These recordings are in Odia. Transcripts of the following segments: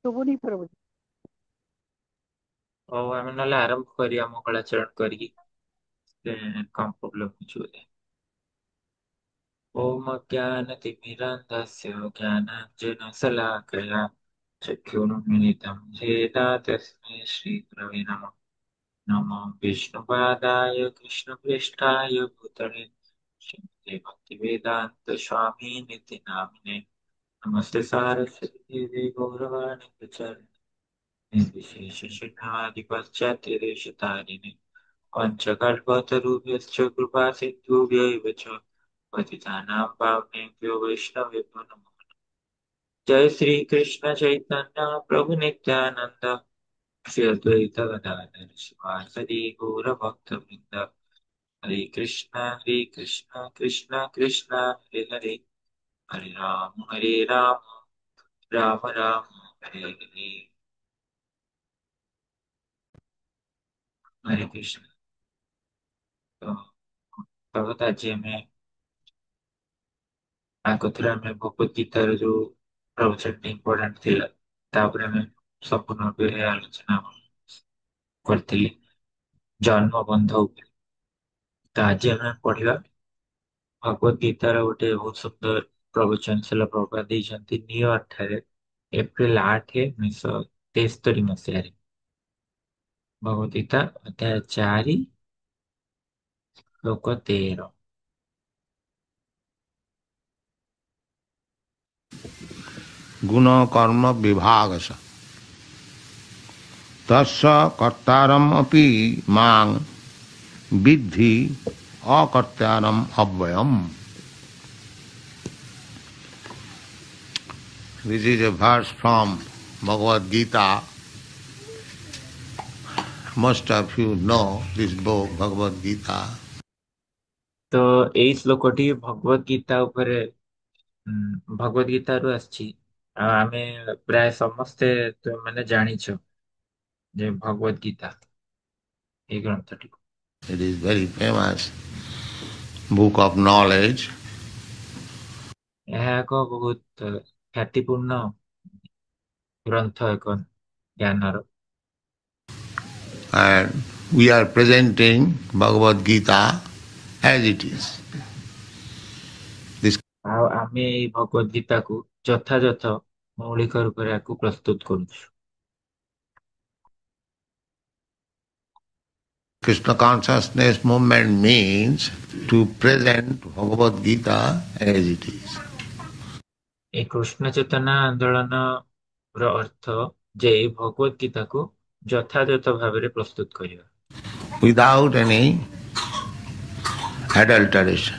ଶୁଭୁନି ପ୍ରଭୁ। ହଉ ଆମେ ନହେଲେ ଆରମ୍ଭ କରିବା ମଙ୍ଗଳାଚରଣ କରିକି କଣ ପ୍ରୋବ୍ଲେମ ହଉଛି ବୋଧେ। ओम ज्ञानतिमिरान्धस्य ज्ञानाञ्जनशलाकया चक्षुरुन्मिलितं येन तस्मै श्रीगुरवे नमः। नमो विष्णुपादाय कृष्णप्रेष्ठाय भूतले श्रीमते भक्तिवेदान्तस्वामिनिति नामिने। नमस्ते सारस्वती देवी गौरवाणि प्रचारिणे निर्विशेषशून्यादिपश्चात्यदेशतारिणे पञ्चकल्पतरुभ्यश्च कृपा सिन्धुभ्यैव च पतितानां पावनेभ्यो वैष्णवेभ्यो नमः। जय श्री कृष्ण चैतन्य प्रभु नित्यानंद श्री अद्वैत गदाधर शिवासदि गौर भक्त वृंद। हरे कृष्ण कृष्ण कृष्ण हरे हरे, हरे राम राम राम हरे हरे। हरे कृष्ण। तो भगवत आज में आगुरी आम भगवद गीतार जो प्रवचन इम्पोर्टाट थिला तापर आम संपूर्ण भावे आलोचना करथिली जन्म बंध उपरे। तो आज आम पढ़िबा भगवद गीतार गोटे बहुत सुंदर प्रवचन शिला प्रभुपाद देइछन्ति न्यूयॉर्क ठारे एप्रिल 8 1973 मसीह। भगवद गीता अध्याय 4 श्लोक 13। गुण कर्म विभाग स तस्य कर्तारम अपि मां विद्धि अकर्तारम अव्ययम। This is a verse from Bhagavad Gita. Most of you know this book, Bhagavad Gita. तो एई श्लोकटी भगवद गीता उपरे भगवद गीता रु आछि। आमे प्राय समस्ते तो माने जानिछो जे भगवद गीता ए ग्रंथटी It is very famous book of knowledge. ଏହା ଏକ ବହୁତ ଖ୍ୟାତିପୂର୍ଣ୍ଣ ଗ୍ରନ୍ଥ, ଏକ ଜ୍ଞାନର। And we are presenting Bhagavad Gita as it is. This ଆଉ ଆମେ ଏଇ ଭଗବଦ ଗୀତାକୁ ଯଥାଯଥ ମୌଳିକ ରୂପରେ ଆକୁ ପ୍ରସ୍ତୁତ କରୁଛୁ। Krishna consciousness movement means to present Bhagavad Gita as it is. ଏ କୃଷ୍ଣ ଚେତନା ଆନ୍ଦୋଳନ ର ଅର୍ଥ ଯେ ଭଗବଦ ଗୀତାକୁ ଯଥାଯଥ ଭାବରେ ପ୍ରସ୍ତୁତ କରିବା, Without any adulteration.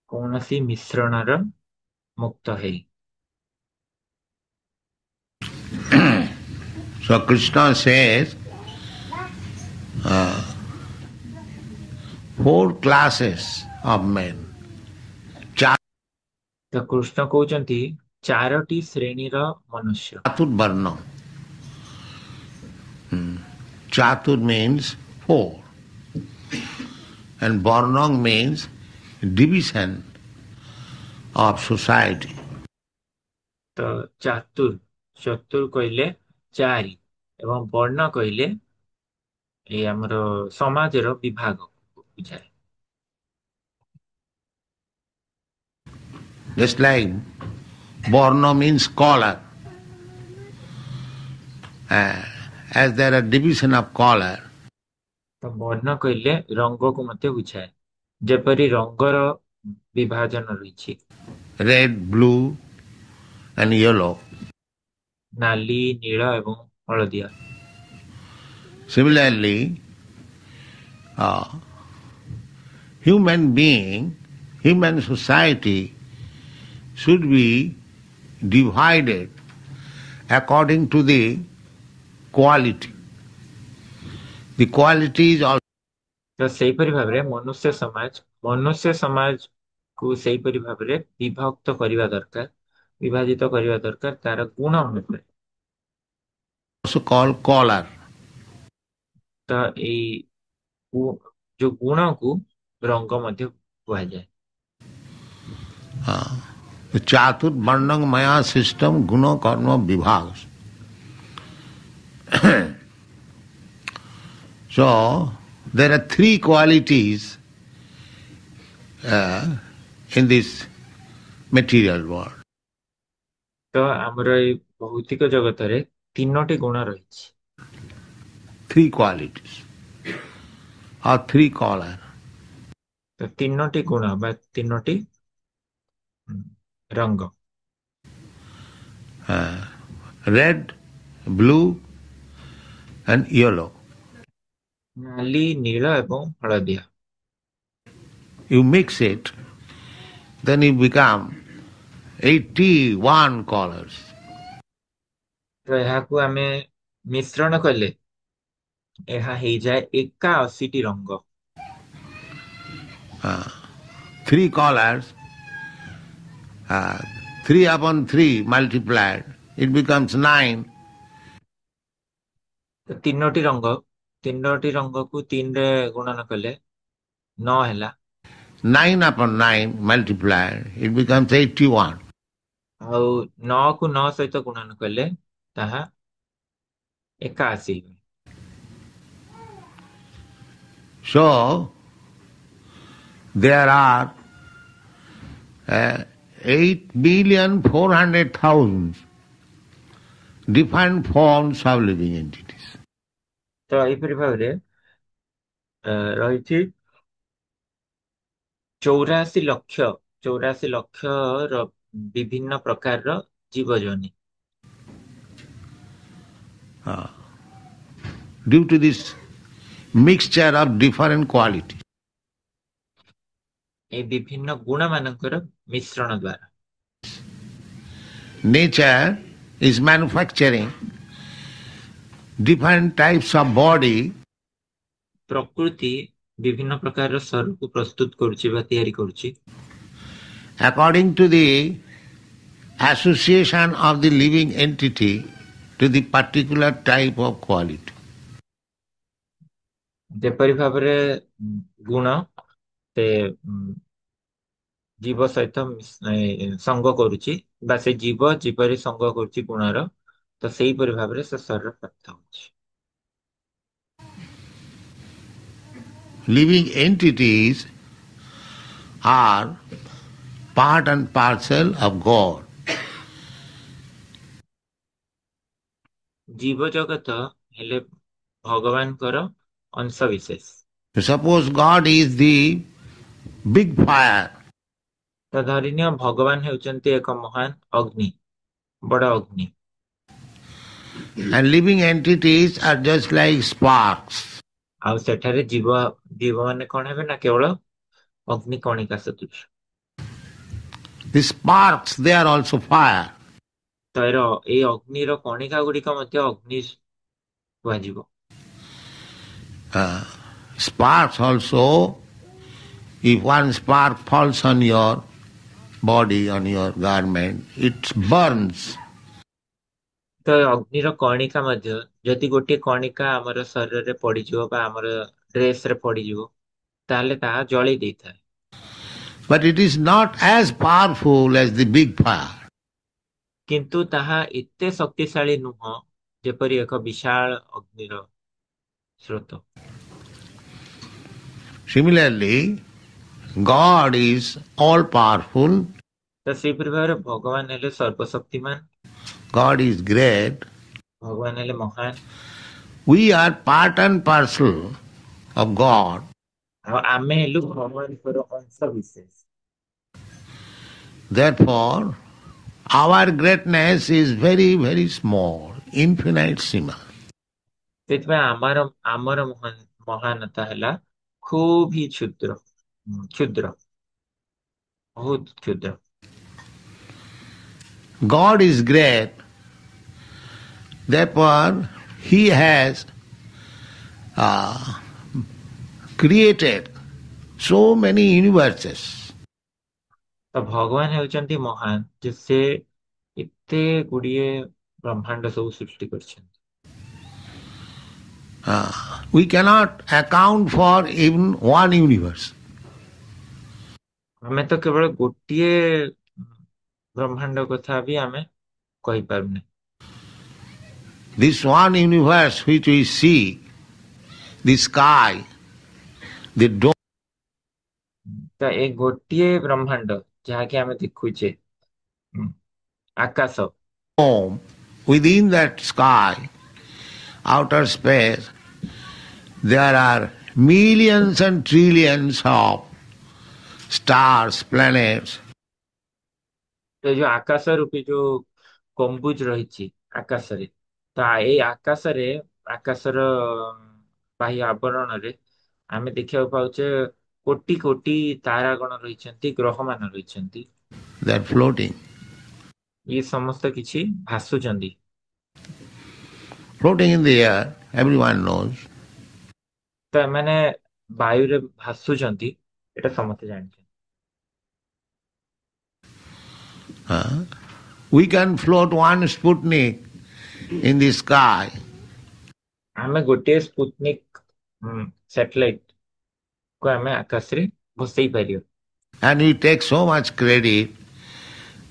କୌଣସି ମିଶ୍ରଣର ମୁକ୍ତ ହେଇ। So Krishna says four classes of men. ତ କୃଷ୍ଣ କହୁଛନ୍ତି ଚାରୋଟି ଶ୍ରେଣୀର ମନୁଷ୍ୟ। Chaturvarna. Chatur means four. And Varnam means division of society. ତ ଚତୁର କହିଲେ ଚାରି ଏବଂ ବର୍ଣ୍ଣ କହିଲେ ଏଇ ଆମର ସମାଜର ବିଭାଗ ବୁଝାଏ। Just like Varna means color. As there are division of color, ତ ବର୍ଣ୍ଣ କହିଲେ ରଙ୍ଗକୁ ମଧ୍ୟ ବୁଝାଏ, ଯେପରି ରଙ୍ଗର ବିଭାଜନ ରହିଛି red, blue and yellow. ନାଲି, ନୀଳ ଏବଂ ହଳଦିଆ। Similarly, uh, human being, human society should be divided according to the quality. The quality is also ତ ସେଇପରି ଭାବରେ ମନୁଷ୍ୟ ସମାଜକୁ ସେଇପରି ଭାବରେ ବିଭକ୍ତ କରିବା ଦରକାର, ବିଭାଜିତ କରିବା ଦରକାର ତାର ଗୁଣ ଅନୁସାରେ। called color. ତ ଏଇ ଯୋଉ ଗୁଣକୁ ରଙ୍ଗ ମଧ୍ୟ କୁହାଯାଏ। The Chatur Varnang Maya system, Guna Karma Vibhagas. So, there are three qualities in this material world. ତ ଆମର ଏଇ ଭୌତିକ ଜଗତରେ ତିନୋଟି ଗୁଣ ରହିଛି। Three qualities or three color. ତ ତିନୋଟି ଗୁଣ ବା ତିନୋଟି ରଙ୍ଗ, Red, blue and yellow. ନାଲି, ନୀଳ ଏବଂ ହଳଦିଆ। You mix it, then you become 81 colors. ତ ଏହାକୁ ଆମେ ମିଶ୍ରଣ କଲେ ଏହା ହେଇଯାଏ 81ଟି ରଙ୍ଗ। Three colors, 3 upon 3 multiplied, it becomes 9. ତ ତିନୋଟି ରଙ୍ଗକୁ 3ରେ ଗୁଣନ କଲେ 9 ହେଲା। 9 upon 9 multiplied, it becomes 81. ଆଉ 9କୁ 9 ସହିତ ଗୁଣନ କଲେ ତାହା 81। So, there are 8,400,000 different forms of living entities. ତ ଏହିପରି ଭାବରେ ରହିଛି 84 ଲକ୍ଷର ବିଭିନ୍ନ ପ୍ରକାରର ଜୀବଜନି। Due to this mixture of different qualities. এই ବିଭିନ୍ନ ଗୁଣ ମାନଙ୍କର ମିଶ୍ରଣ ଦ୍ୱାରା Nature is manufacturing different types of body ପ୍ରକୃତି ବିଭିନ୍ନ ପ୍ରକାରର ଶରୀରକୁ ପ୍ରସ୍ତୁତ କରୁଛି ବା ତିଆରି କରୁଛି according to the association of the living entity to the particular type of quality. ଯେପରି ଭାବରେ ଗୁଣ ସେ ଜୀବ ସହିତ ସଙ୍ଗ କରୁଛି ବା ସେ ଜୀବ ଯେପରି ସଙ୍ଗ କରୁଛି ଗୁଣର, ତ ସେଇପରି ଭାବରେ ସେ ଶରୀର ପ୍ରାପ୍ତ ହଉଛି। Living entities are part and parcel of God. ଜୀବ ଜଗତ ହେଲେ ଭଗବାନଙ୍କର ଅଂଶ ବିଶେଷ। Suppose God is the big fire. ତ ଧରିନିଅ ଭଗବାନ ହେଉଛନ୍ତି ଏକ ମହାନ ଅଗ୍ନି, ବଡ ଅଗ୍ନି। And living entities are just like sparks. ଆଉ ସେଠାରେ ଜୀବ ମାନେ କଣ ହେବେ ନା କେବଳ ଅଗ୍ନି କଣିକା ସଦୃଶ। The sparks, they are also fire. ତ ଏଇ ଅଗ୍ନିର କଣିକା ଗୁଡିକ ମଧ୍ୟ ଅଗ୍ନି କୁହାଯିବ। Sparks also, if one spark falls on your body, on your garment, it burns. ତ ଅଗ୍ନିର କଣିକା ମଧ୍ୟ ଯଦି ଗୋଟିଏ କଣିକା ଆମର ଶରୀରରେ ପଡିଯିବ ବା ଆମର ଡ୍ରେସରେ ପଡିଯିବ ତାହେଲେ ତାହା ଜଳେଇ ଦେଇଥାଏ। But it is not as powerful as the big fire. କିନ୍ତୁ ତାହା ଏତେ ଶକ୍ତିଶାଳୀ ନୁହଁ ଯେପରି ଏକ ବିଶାଳ ଅଗ୍ନିର ସ୍ରୋତ। Similarly, God is all powerful. ତ ସେଇପରି ଭାବରେ ଭଗବାନ ହେଲେ ସର୍ବଶକ୍ତିମାନ, God is great. ଭଗବାନ ହେଲେ ମହାନ। We are part and parcel of God. ଆଉ ଆମେ ହେଲୁ ଭଗବାନଙ୍କର ଅଂଶ ବିଶେଷ। Therefore, our greatness is very, very small, infinitesimal. ସେଥିପାଇଁ ଆମର ମହାନତା ହେଲା ଖୁବ୍ ହି କ୍ଷୁଦ୍ର, ବହୁତ କ୍ଷୁଦ୍ର। God is great. Therefore, He has created so many universes. ତ ଭଗବାନ ହେଉଛନ୍ତି ମହାନ ଯେ ସେ ଏତେ ଗୁଡିଏ ବ୍ରହ୍ମାଣ୍ଡ ସବୁ ସୃଷ୍ଟି କରିଛନ୍ତି। We cannot account for even one universe. ଆମେ ତ କେବଳ ଗୋଟିଏ ବ୍ରହ୍ମାଣ୍ଡ କଥା ବି ଆମେ କହିପାରୁନେ। This one universe which we see, the sky, the ତ ଏ ଗୋଟିଏ ବ୍ରହ୍ମାଣ୍ଡ ଯାହାକି ଆମେ ଦେଖୁଛେ, ହୁଁ, ଆକାଶ, dome, within that sky, outer space, there are millions and trillions of stars, planets. ତ ଯୋଉ ଆକାଶ ରୂପୀ ଯୋଉ ଗମ୍ବୁଜ ରହିଛି ଆକାଶରେ, ତ ଏଇ ଆକାଶର ବାହ୍ୟ ଆବରଣରେ ଆମେ ଦେଖିବାକୁ ପାଉଛେ କୋଟି କୋଟି ତାରାଗଣ ରହିଛନ୍ତି, ଗ୍ରହମାନ ରହିଛନ୍ତି। They're floating. ଇଏ ସମସ୍ତ କିଛି ଭାସୁଛନ୍ତି। Floating in the air, everyone knows. ତ ଏମାନେ ବାୟୁରେ ଭାସୁଛନ୍ତି, ଏଟା ସମସ୍ତେ ଜାଣିଛନ୍ତି। We can float one Sputnik in the sky, ଆମେ ଗୋଟିଏ ସ୍ପୁଟନିକ ସ୍ୟାଟେଲାଇଟ କୁ ଆମେ ଆକାଶରେ ଭସେଇ ପାରିବା। and we take so much credit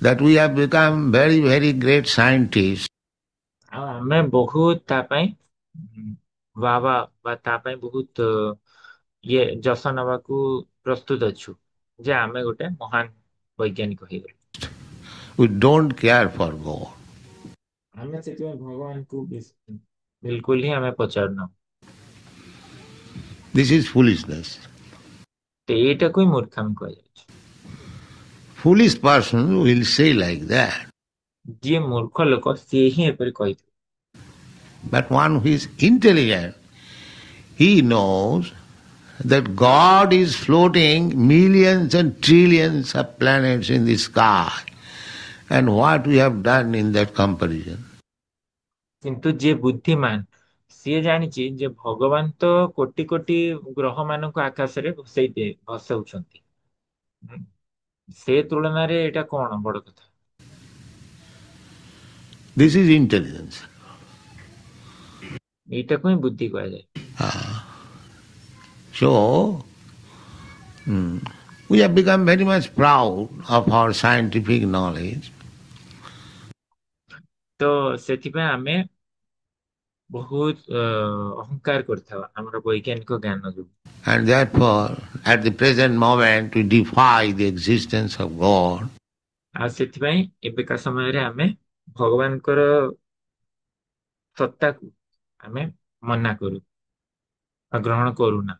that we have become very, very great scientists. ଆଉ ଆମେ ବହୁତ ତା ପାଇଁ ବାବା ବା ତା ପାଇଁ ବହୁତ ଇଏ ଯଶ ନବାକୁ ପ୍ରସ୍ତୁତ ଅଛୁ ଯେ ଆମେ ଗୋଟେ ମହାନ ବୈଜ୍ଞାନିକ ହେଇଗଲୁ। We don't care for God. ଆମେ ସେଥିପାଇଁ ଭଗବାନଙ୍କୁ ବିଲକୁଲ ହିଁ ଆମେ ପଚାରୁନାହୁଁ। This is foolishness. ତ ଏଇଟାକୁ ହିଁ ମୂର୍ଖାମି କୁହାଯାଉଛି। Foolish person will say like that. ଯିଏ ମୂର୍ଖ ଲୋକ ସିଏ ହିଁ ଏପରି କହିଥିବ। But one who is intelligent, he knows that God is floating millions and trillions of planets in the sky. And what we have done in that comparison. କିନ୍ତୁ ଯିଏ ବୁଦ୍ଧିମାନ ସିଏ ଜାଣିଛି ଯେ ଭଗବାନ ତ କୋଟି କୋଟି ଗ୍ରହ ମାନଙ୍କୁ ଆକାଶରେ ଭସଉଛନ୍ତି। ସେ ତୁଳନାରେ ଏଇଟା କଣ ବଡ କଥା। This is intelligence. ଏଇଟାକୁ ହିଁ ବୁଦ୍ଧି କୁହାଯାଏ। So, we have become very much proud of our scientific knowledge. ତ ସେଥିପାଇଁ ଆମେ ବହୁତ ଅହଙ୍କାର କରିଥାଉ ଆମର ବୈଜ୍ଞାନିକ ଜ୍ଞାନ ଯୋଗୁଁ। And therefore, at the present moment, we defy the existence of God. ଆଉ ସେଥିପାଇଁ ଏବେକା ସମୟରେ ଆମେ ଭଗବାନଙ୍କର ସତ୍ତାକୁ ଆମେ ମନା କରୁ ବା ଗ୍ରହଣ କରୁନା।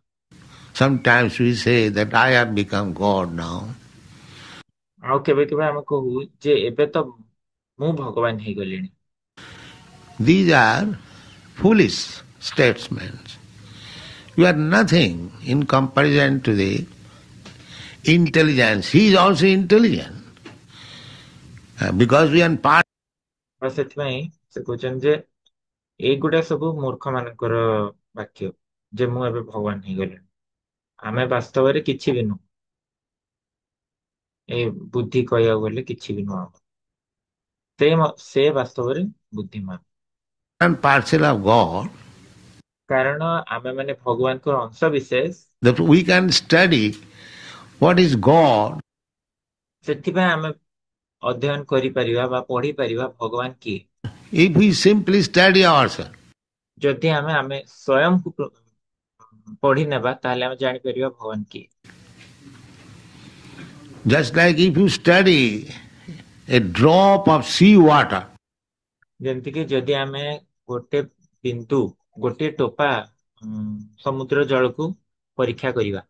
Sometimes we say that I have become God now. ଆଉ କେବେ କେବେ ଆମେ କହୁ ଯେ ଏବେ ତ ମୁଁ ଭଗବାନ ହେଇଗଲିଣି। These are foolish statements. You are nothing in comparison to the intelligence. He is also intelligent. Because we are part. ଆଉ ସେଥିପାଇଁ ସେ କହୁଛନ୍ତି ଯେ ଏଇଗୁଡା ସବୁ ମୂର୍ଖ ମାନଙ୍କର ବାକ୍ୟ ଯେ ମୁଁ ଏବେ ଭଗବାନ ହେଇଗଲିଣି। ଆମେ ବାସ୍ତବରେ କିଛି ବି ନୁହଁ। ଏ ବୁଦ୍ଧି କହିବାକୁ ଗଲେ କିଛି ବି ନୁହଁ। ସେ ବାସ୍ତବରେ ବୁଦ୍ଧିମାନ। And parcel of God, କାରଣ ଆମେ ମାନେ ଭଗବାନଙ୍କର ଅଂଶ ବିଶେଷ। that we can study what is God. ସେଥିପାଇଁ ଆମେ ଅଧ୍ୟୟନ କରିପାରିବା ବା ପଢିପାରିବା ଭଗବାନ କିଏ। If we simply study ourselves. ଯଦି ଆମେ ସ୍ୱୟଂକୁ ପଢି ନେବା ତାହେଲେ ଆମେ ଜାଣିପାରିବା ଭଗବାନ କିଏ। Just like if you study a drop of sea water, ଯେମିତିକି ଯଦି ଆମେ ଗୋଟେ ବିନ୍ଦୁ ଗୋଟିଏ ଟୋପା ସମୁଦ୍ର ଜଳକୁ ପରୀକ୍ଷା କରିବା।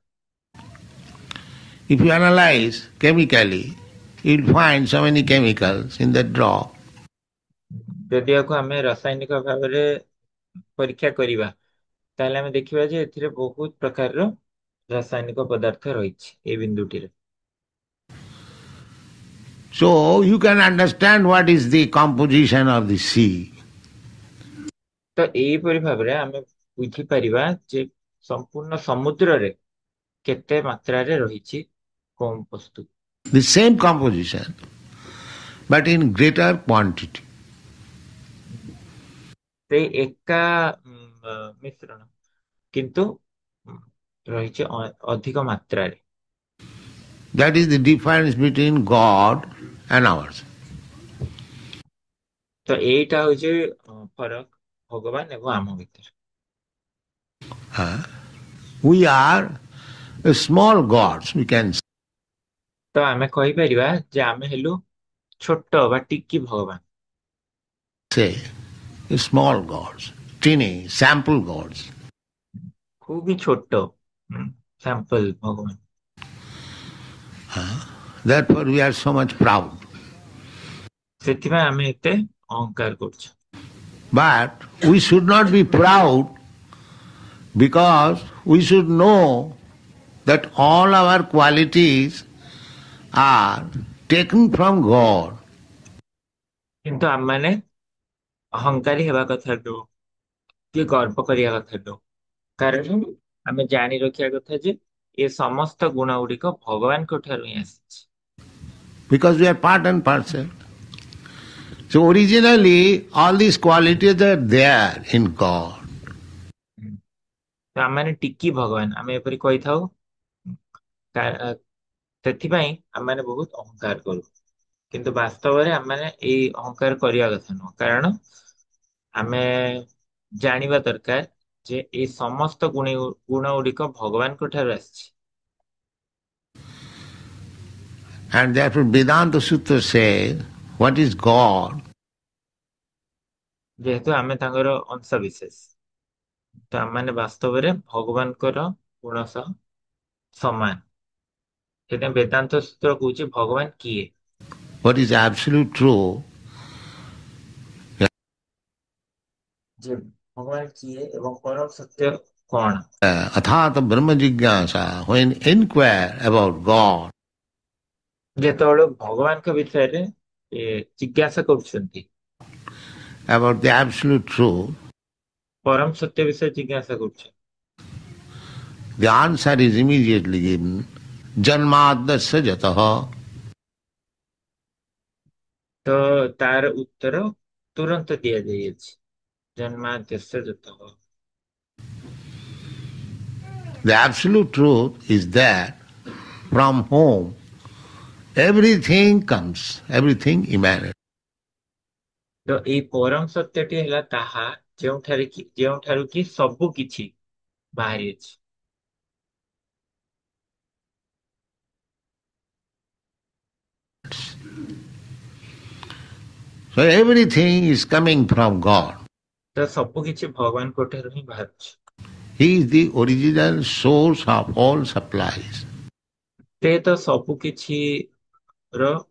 if you analyze chemically, you'll find so many chemicals in that drop. ଯଦି ଏହାକୁ ଆମେ ରାସାୟନିକ ଭାବରେ ପରୀକ୍ଷା କରିବା ତାହେଲେ ଆମେ ଦେଖିବା ଯେ ଏଥିରେ ବହୁତ ପ୍ରକାରର ରାସାୟନିକ ପଦାର୍ଥ ରହିଛି ଏଇ ବିନ୍ଦୁଟିରେ। So you can understand what is the composition of the sea. ତ ଏଇପରି ଭାବରେ ଆମେ ବୁଝିପାରିବା ଯେ ସମ୍ପୂର୍ଣ୍ଣ ସମୁଦ୍ରରେ କେତେ ମାତ୍ରାରେ ରହିଛି କମ୍ ବସ୍ତୁ। The same composition, but in greater quantity. ସେଇ ଏକା ମିଶ୍ରଣ କିନ୍ତୁ ରହିଛି ଅଧିକ ମାତ୍ରାରେ। That is the difference between God and ours. ତ ଏଇଟା ହଉଛି ଫରକ ଭଗବାନ ଏବଂ ଆମ ଭିତରେ। We are small gods, we can ତ ଆମେ କହିପାରିବା ଯେ ଆମେ ହେଲୁ ଛୋଟ ବା ଟିକି ଭଗବାନ। say, small gods, teeny, sample gods. ଖୁବ୍ ବି ଛୋଟ ସାମ୍ପଲ ଭଗବାନ। Therefore, we are so much proud. ସେଥିପାଇଁ ଆମେ ଏତେ ଅହଙ୍କାର କରୁଛୁ। But we should not be proud because we should know that all our qualities are taken from God. କିନ୍ତୁ ଆମମାନେ ଅହଙ୍କାରୀ ହେବା କଥା ନୁହଁ କି ଗର୍ବ କରିବା କଥା ନୁହଁ, କାରଣ ଆମେ ଜାଣି ରଖିବା କଥା ଯେ ଏ ସମସ୍ତ ଗୁଣ ଗୁଡିକ ଭଗବାନଙ୍କ ଠାରୁ ହିଁ ଆସିଛି। Because we are part and parcel. So originally, all these qualities are there in God. ତ ଆମମାନେ ଟିକି ଭଗବାନ ଆମେ ଏପରି କହିଥାଉ, ସେଥିପାଇଁ ଆମମାନେ ବହୁତ ଅହଙ୍କାର କରୁ, କିନ୍ତୁ ବାସ୍ତବରେ ଆମମାନେ ଏଇ ଅହଙ୍କାର କରିବା କଥା ନୁହଁ, କାରଣ ଆମେ ଜାଣିବା ଦରକାର ଯେ ଏଇ ସମସ୍ତ ଗୁଣ ଗୁଡିକ ଭଗବାନଙ୍କ ଠାରୁ ଆସିଛି। And therefore Vedanta Sutra says, what is God? ଯେହେତୁ ଆମେ ତାଙ୍କର ଅଂଶ ବିଶେଷ, ତ ଆମମାନେ ବାସ୍ତବରେ ଭଗବାନଙ୍କର ଗୁଣ ସହ ସମାନ। ସେଥିପାଇଁ ବେଦାନ୍ତ ସୂତ୍ର କହୁଛି ଭଗବାନ କିଏ? What is absolute true? ଯେ ଭଗବାନ କିଏ ଏବଂ ପରମ ସତ୍ୟ କଣ? Athata Brahma Jigyasa, when inquire about God, ଯେତେବେଳେ ଭଗବାନଙ୍କ ବିଷୟରେ ଜିଜ୍ଞାସା କରୁଛନ୍ତି, about the absolute truth, ପରମ ସତ୍ୟ ବିଷୟରେ ଜିଜ୍ଞାସା କରୁଛନ୍ତି, the answer is immediately given. Janmadasya jataha. ତ ତାର ଉତ୍ତର ତୁରନ୍ତ ଦିଆଯାଇଅଛି। ଜନ୍ମାଦ୍ୟସ୍ୟ ଯତଃ। The absolute truth is that from whom everything comes, everything emanates. ତ ଏଇ ପରମ ସତ୍ୟଟି ହେଲା ତାହା ଯେଉଁଠାରୁ କି ସବୁ କିଛି ବାହାରିଅଛି। So everything is coming from God. ତ ସବୁ କିଛି ଭଗବାନଙ୍କ ଠାରୁ ହିଁ ବାହାରୁଛି। He is the original source of all supplies. ସେ ତ ସବୁ କିଛି ର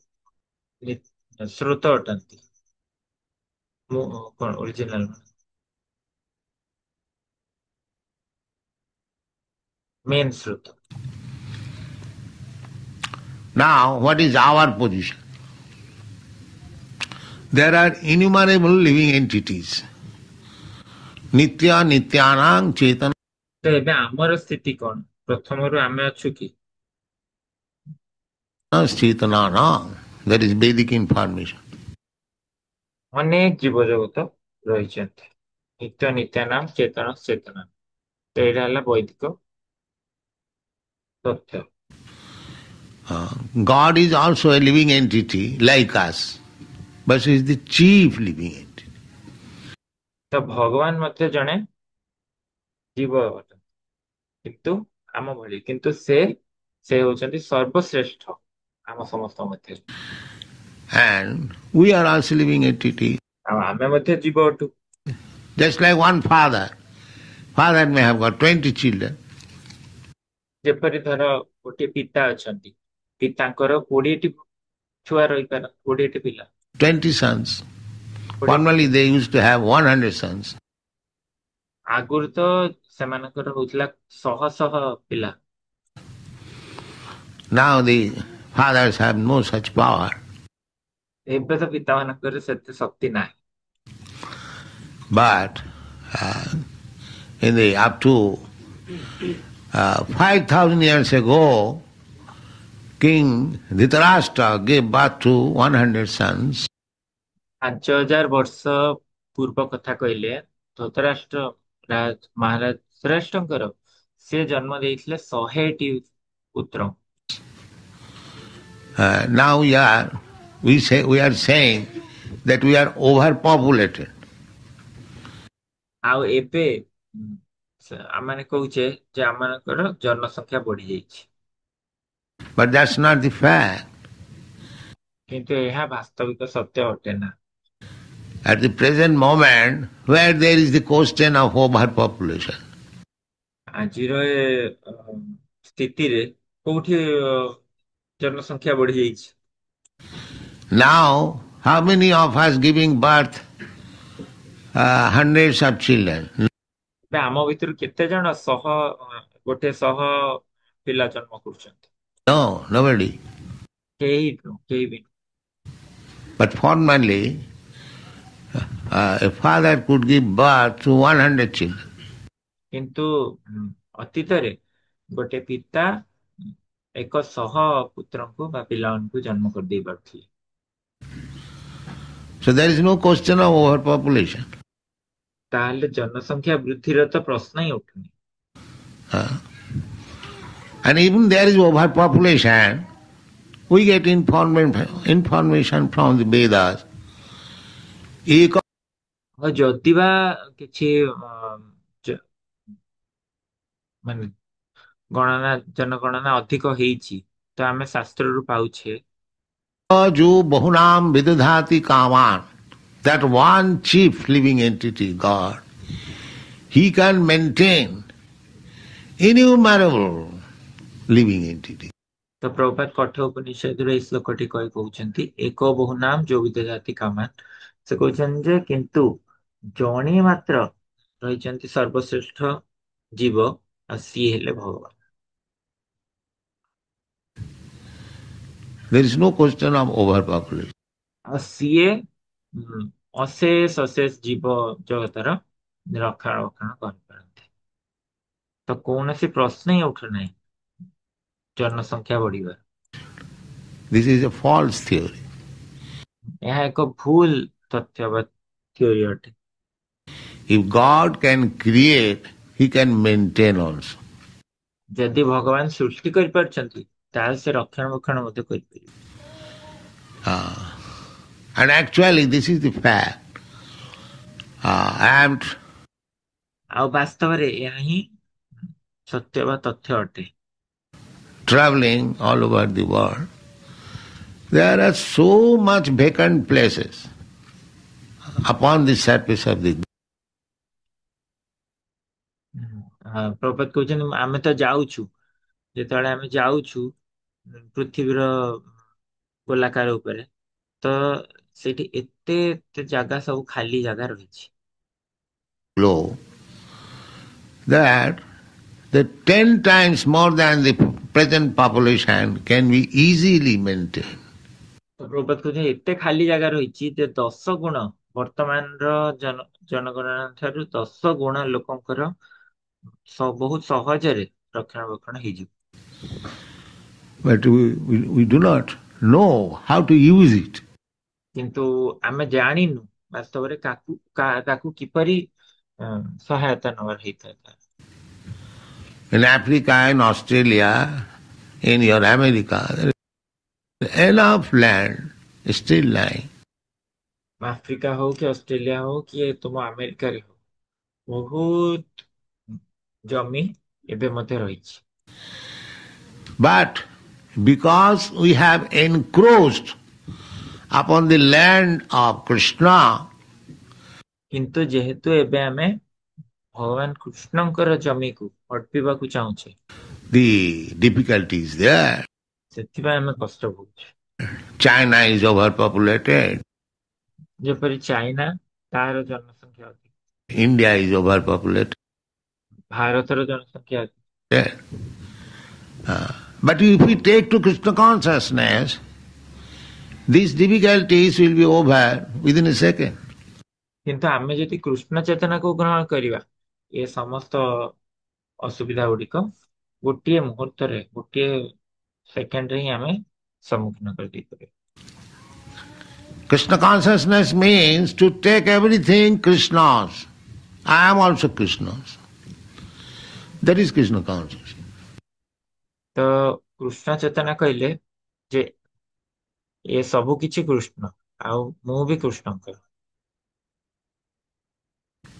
ସ୍ରୋତ ଅଟନ୍ତି। କଣ ଓରିଜିନାଲ ମେନ୍ ସ୍ରୋତ। Now, what is our position? There are innumerable living entities. Nitya Nityanang Chetana ତ ଏବେ ଆମର ସ୍ଥିତି କଣ? ପ୍ରଥମରୁ ଆମେ ଅଛୁ କି? Chetananang. That is Vedic information. ଅନେକ ଜୀବ ଜଗତ ରହିଛନ୍ତି। ନିତ୍ୟ ନିତ୍ୟାନାମ ଚେତନ ଚେତନା। ତ ଏଇଟା ହେଲା ବୈଦିକ ତଥ୍ୟ। God is also a living entity like us, but he is the chief living entity. ତ ଭଗବାନ ମଧ୍ୟ ଜଣେ ଜୀବ ଅଟନ୍ତି, କିନ୍ତୁ ଆମ ଭଳି, କିନ୍ତୁ ସେ ହଉଛନ୍ତି ସର୍ବଶ୍ରେଷ୍ଠ ଆମ ସମସ୍ତଙ୍କ ମଧ୍ୟରେ। And we are also living entities. ଆଉ ଆମେ ମଧ୍ୟ ଜୀବ ଅଟୁ। Just like one father. Father may have got 20 children. ଯେପରି ଧର ଗୋଟିଏ ପିତା ଅଛନ୍ତି, ପିତାଙ୍କର 20ଟି ଛୁଆ ରହିପାର, 20ଟି ପିଲା, 20 sons. 20 Formerly they used to have 100 sons. ଆଗରୁ ତ ସେମାନଙ୍କର ହଉଥିଲା ଶହ ଶହ ପିଲା। Now the fathers have no such power. ଏବେ ତ ପିତାମାନଙ୍କର ସେତେ ଶକ୍ତି ନାହିଁ। But in the up to 5,000 years ago, King Dhritarashtra gave birth to 100 sons. 5000 ବର୍ଷ ପୂର୍ବ କଥା କହିଲେ ଧୃତରାଷ୍ଟ୍ର ମହାରାଜ ଶ୍ରେଷ୍ଠଙ୍କର ସେ ଜନ୍ମ ଦେଇଥିଲେ 100ଟି ପୁତ୍ର। Now we are we are saying that we are overpopulated. ଆଉ ଏବେ ଆମମାନେ କହୁଛେ ଯେ ଆମମାନଙ୍କର ଜନସଂଖ୍ୟା ବଢି ଯାଇଛି, But that's not the fact. କିନ୍ତୁ ଏହା ବାସ୍ତବିକ ସତ୍ୟ ଅଟେ ନା। At the present moment, where there is the question of overpopulation, ଆଜିର ସ୍ଥିତିରେ କୋଉଠି ଜନସଂଖ୍ୟା ବଢି ଯାଇଛି? now how many of us giving birth hundreds of children? ଏବେ ଆମ ଭିତରୁ କେତେ ଜଣ ଗୋଟେ ଶହ ପିଲା ଜନ୍ମ କରୁଛନ୍ତି? No, nobody. କେହି ବି। But formerly, a father could give birth to 100 children. କିନ୍ତୁ ଅତୀତରେ ଗୋଟେ ପିତା 100 ପୁତ୍ରଙ୍କୁ ବା ପିଲାମାନଙ୍କୁ ଜନ୍ମ କରିଦେଇ ପାରୁଥିଲେ। So there is no question of overpopulation. ତାହେଲେ ଜନସଂଖ୍ୟା ବୃଦ୍ଧିର ତ ପ୍ରଶ୍ନ ହିଁ ଉଠୁନି। And even there is overpopulation, we get information from the Vedas. ଯଦି ବା କିଛି ମାନେ जनगणना अधिक ହେଇଛି ତ ଆମେ ଶାସ୍ତ୍ରରୁ ପାଉଛେ जो बहुनाम विदधाति कामान, that one chief living entity, God, he can maintain innumerable living entity. ତ ପ୍ରଭୁପାଦ କଠୋପନିଷଦରେ ଏଇ ଶ୍ଲୋକଟି କହୁଛନ୍ତି ଏକ ବହୁ ନାମ ଯୋ ବିଦଧାତି କାମାନ। ସେ କହୁଛନ୍ତି ଯେ କିନ୍ତୁ ଜଣେ ମାତ୍ର ରହିଛନ୍ତି ସର୍ବଶ୍ରେଷ୍ଠ ଜୀବ ଆଉ ସିଏ ହେଲେ ଭଗବାନ। There is no question of overpopulation. ଆଉ ସିଏ ଅଶେଷ ଜୀବ ଜଗତର ରକ୍ଷଣାବେକ୍ଷଣ କରିପାରନ୍ତି। ତ କୌଣସି ପ୍ରଶ୍ନ ହିଁ ଉଠୁନାହିଁ जनसंख्या बढ़िबार। This is a false theory. ଏହା ଏକ ଭୁଲ ତଥ୍ୟ ବା ଥିଓରି ଅଟେ। If God can create, he can maintain also. ଯଦି ଭଗବାନ ସୃଷ୍ଟି କରିପାରୁଛନ୍ତି ତାହେଲେ ସେ ରକ୍ଷଣାବେକ୍ଷଣ ମଧ୍ୟ କରିପାରିବେ। And actually this is the fact. ଆଉ ବାସ୍ତବରେ ଏହା ହିଁ ସତ୍ୟ ବା ତଥ୍ୟ ଅଟେ। Traveling all over the world, there are so much vacant places upon the surface of the ପ୍ରଭୁପାଦ କହୁଛନ୍ତି ଆମେ ତ ଯାଉଛୁ, ଯେତେବେଳେ ଆମେ ଯାଉଛୁ ପୃଥିବୀର ଗୋଲାକାର ଉପରେ ତ ସେଇଠି ଏତେ ଜାଗା ସବୁ ଖାଲି ଜାଗା ରହିଛି globe that the 10 times more than the present population can be easily maintained. ପ୍ରଭୁପାଦ କହୁଛନ୍ତି ଏତେ ଖାଲି ଜାଗା ରହିଛି ଯେ 10 ଗୁଣ ବର୍ତ୍ତମାନର ଜନଗଣନା ଠାରୁ 10 ଗୁଣ ଲୋକଙ୍କର ବହୁତ ସହଜରେ ରକ୍ଷଣାବେକ୍ଷଣ ହେଇଯିବ। But we do not know how to use it. କିନ୍ତୁ ଆମେ ଜାଣିନୁ ବାସ୍ତବରେ ତାକୁ କିପରି ସହାୟତା ନେବାର ହେଇଥାଏ। In Africa, in Australia, in your America, there is enough land still lying. Africa ହଉ କି ଅଷ୍ଟ୍ରେଲିଆ ହଉ କି ତୁମ ଆମେରିକାରେ ହଉ ବହୁତ ଜମି ଏବେ ମଧ୍ୟ ରହିଛି। But because we have encroached upon the land of Krishna, କିନ୍ତୁ ଯେହେତୁ ଏବେ ଆମେ ଭଗବାନ କୃଷ୍ଣଙ୍କର ଜମିକୁ ଅର୍ପିବାକୁ ଚାହୁଁଛେ, the difficulty is there. ସେଥିପାଇଁ ଆମେ କଷ୍ଟ ଭୋଗୁଛେ। China is overpopulated. ଯେପରି ଚାଇନା ତାର ଜନସଂଖ୍ୟା ଅଧିକ, India is overpopulated. ଭାରତର ଜନସଂଖ୍ୟା ଅଧିକ। But if we take to Krishna consciousness, these difficulties will be over within a second. କିନ୍ତୁ ଆମେ ଯଦି କୃଷ୍ଣ ଚେତନାକୁ ଗ୍ରହଣ କରିବା ଏ ସମସ୍ତ ଅସୁବିଧା ଗୁଡିକ ଗୋଟିଏ ମୁହୂର୍ତ୍ତରେ ଗୋଟିଏ ସେକେଣ୍ଡରେ ହିଁ ଆମେ ସମ୍ମୁଖୀନ କରିଦେଇପାରିବା। Krishna consciousness means to take everything Krishna's. I am also Krishna's. That is Krishna consciousness. ତ କୃଷ୍ଣ ଚେତନା କହିଲେ ଯେ ଏ ସବୁ କିଛି କୃଷ୍ଣ, ଆଉ ମୁଁ ବି କୃଷ୍ଣଙ୍କର।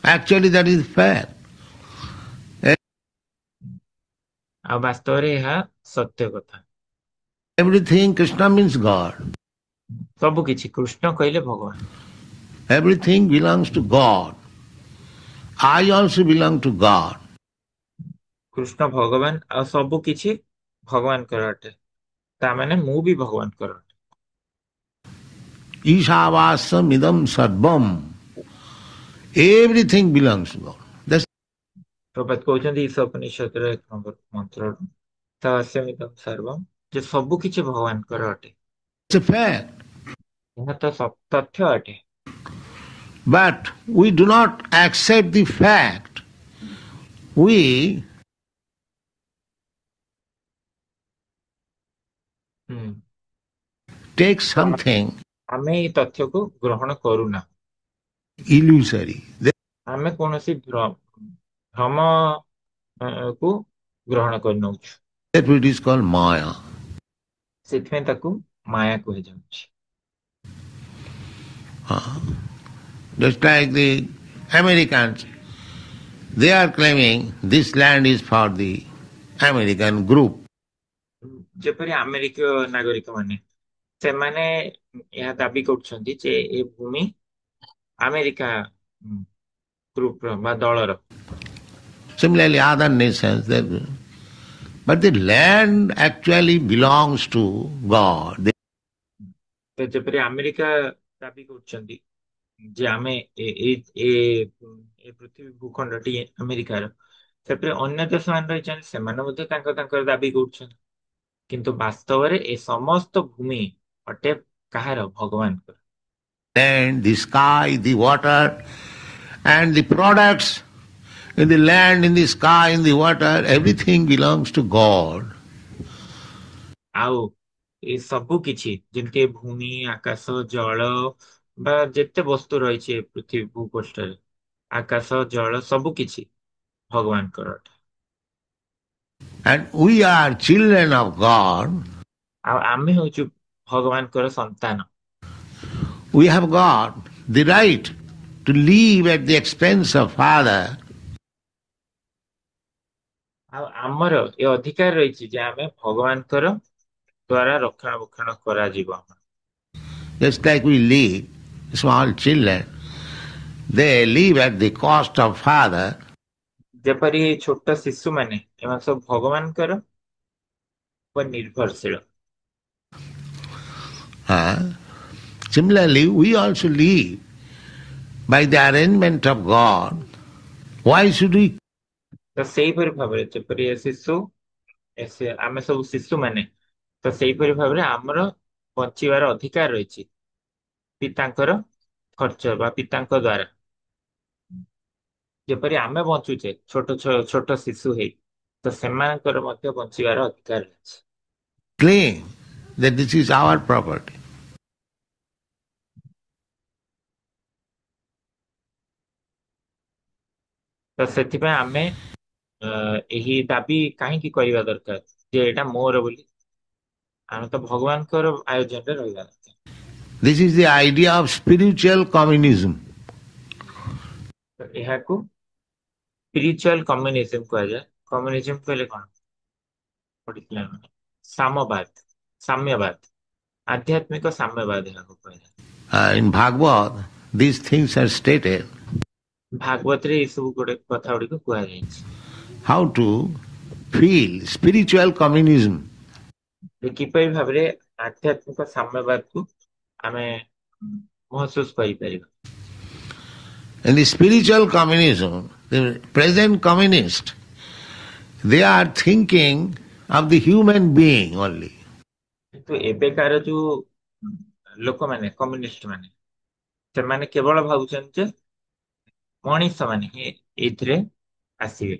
Actually, that is fact. ଆଉ ବାସ୍ତବରେ ଏହା ସତ୍ୟ କଥା। Everything Krishna means God. ସବୁ କିଛି କୃଷ୍ଣ କହିଲେ ଭଗବାନ। Everything belongs to God. I also belong to God. Krishna ଭଗବାନ ଆଉ ସବୁ କିଛି ଭଗବାନଙ୍କର ଅଟେ, ତା ମାନେ ମୁଁ ବି ଭଗବାନଙ୍କର ଅଟେ। Ishavasam idam sarvam. Everything belongs to God. That's ପ୍ରଭାତ କହୁଛନ୍ତି ଈଶ ଉପନିଷଦର 1 ନମ୍ବର ମନ୍ତ୍ରରୁ ତସ୍ମିଦଂ ସର୍ବମ୍, ଯେ ସବୁ କିଛି ଭଗବାନଙ୍କର ଅଟେ। a fact. ଏହା ତ ତଥ୍ୟ ଅଟେ। But we do not accept the fact. We ହୁଁ। take ତ something ଆମେ ଏଇ ତଥ୍ୟକୁ ଗ୍ରହଣ କରୁନା। illusory. ଆମେ କୌଣସି ଭ୍ରମ କୁ ଗ୍ରହଣ କରିନଉଛୁ, That it is called Maya. ସେଥିପାଇଁ ତାକୁ ମାୟା କୁହାଯାଉଛି। Just like the Americans, they are claiming this land is for the American group. ଯେପରି ଆମେରିକୀୟ ନାଗରିକ ମାନେ, ସେମାନେ ଏହା ଦାବି କରୁଛନ୍ତି ଯେ ଏ ଭୂମି ଆମେରିକା ଗ୍ରୁପର ବା ଦଳର। Similarly, other nations, but the land actually belongs to God. ତ ଯେପରି ଆମେରିକା ଦାବି କରୁଛନ୍ତି ଯେ ଆମେ ଏ ପୃଥିବୀ ଭୂଖଣ୍ଡଟି ଆମେରିକାର, ସେପରି ଅନ୍ୟ ଦେଶମାନେ ରହିଛନ୍ତି, ସେମାନେ ମଧ୍ୟ ତାଙ୍କର ଦାବି କରୁଛନ୍ତି। କିନ୍ତୁ ବାସ୍ତବରେ ଏ ସମସ୍ତ ଭୂମି ଅଟେ କାହାର? ଭଗବାନଙ୍କର। Land, the sky, the water, and the products in the land, in the sky, in the water, everything belongs to God. ଆଉ ଏ ସବୁ କିଛି ଯେମିତି ଏ ଭୂମି, ଆକାଶ, ଜଳ ବା ଯେତେ ବସ୍ତୁ ରହିଛି ଏ ପୃଥିବୀ ଭୂପୃଷ୍ଠରେ, ଆକାଶ, ଜଳ ସବୁ କିଛି ଭଗବାନଙ୍କର ଅଟେ। And we are children of God. ଆଉ ଆମେ ହଉଛୁ ଭଗବାନଙ୍କର ସନ୍ତାନ। We have got the right to live at the expense of Father. ଆଉ ଆମର ଏ ଅଧିକାର ରହିଛି ଯେ ଆମେ ଭଗବାନଙ୍କର ଦ୍ଵାରା ରକ୍ଷଣାବେକ୍ଷଣ କରାଯିବ। Just like we live, small children, they live at the cost of Father. ଯେପରି ଛୋଟ ଶିଶୁମାନେ, ଏମାନେ ସବୁ ଭଗବାନଙ୍କର ଉପରେ ନିର୍ଭରଶୀଳ। Similarly, we also live by the arrangement of God. Why should we? ତ ସେଇପରି ଭାବରେ ଯେପରି ଏ ଶିଶୁ, ଆମେ ସବୁ ଶିଶୁମାନେ, ତ ସେଇପରି ଭାବରେ ଆମର ବଞ୍ଚିବାର ଅଧିକାର ରହିଛି ପିତାଙ୍କର ଖର୍ଚ୍ଚ ବା ପିତାଙ୍କ ଦ୍ଵାରା। ଯେପରି ଆମେ ବଞ୍ଚୁଛେ ଛୋଟ ଛୋଟ ଶିଶୁ ହେଇ, ତ ସେମାନଙ୍କର ମଧ୍ୟ ବଞ୍ଚିବାର ଅଧିକାର ଅଛି। Claim that this is our property. ତ ସେଥିପାଇଁ ଆମେ ଏହି ଦାବି କାହିଁକି କରିବା ଦରକାର ଯେ ଏଇଟା ମୋର ବୋଲି? ଆମେ ତ ଭଗବାନଙ୍କର ଆୟୋଜନରେ ରହିବା ଦରକାର। This is the idea of spiritual communism. ତ ଏହାକୁ ସ୍ପିରିଚୁଆଲ କମ୍ୟୁନିଜମ କୁହାଯାଏ। କମ୍ୟୁନିଜମ କହିଲେ କଣ ପଢିଥିଲେ ଆମେ? ସାମବାଦ, ସାମ୍ୟବାଦ, ଆଧ୍ୟାତ୍ମିକ ସାମ୍ୟବାଦ ଏହାକୁ କୁହାଯାଏ। In Bhagavad, these things are stated. ଭାଗବତରେ ଏଇ ସବୁ କଥା ଗୁଡିକ କୁହାଯାଇଛି। How to feel spiritual communism. କିପରି ଭାବରେ ଆଧ୍ୟାତ୍ମିକ ସାମ୍ୟବାଦକୁ ଆମେ ମହସୁସ କରିପାରିବା। In the spiritual communism, the present communists, they are thinking of the human being only. କିନ୍ତୁ ଏବେକାର ଯୋଉ ଲୋକମାନେ, କମ୍ୟୁନିଷ୍ଟ ମାନେ, ସେମାନେ କେବଳ ଭାବୁଛନ୍ତି ଯେ ମଣିଷ ମାନେ ହିଁ ଏଇଥିରେ ଆସିବେ।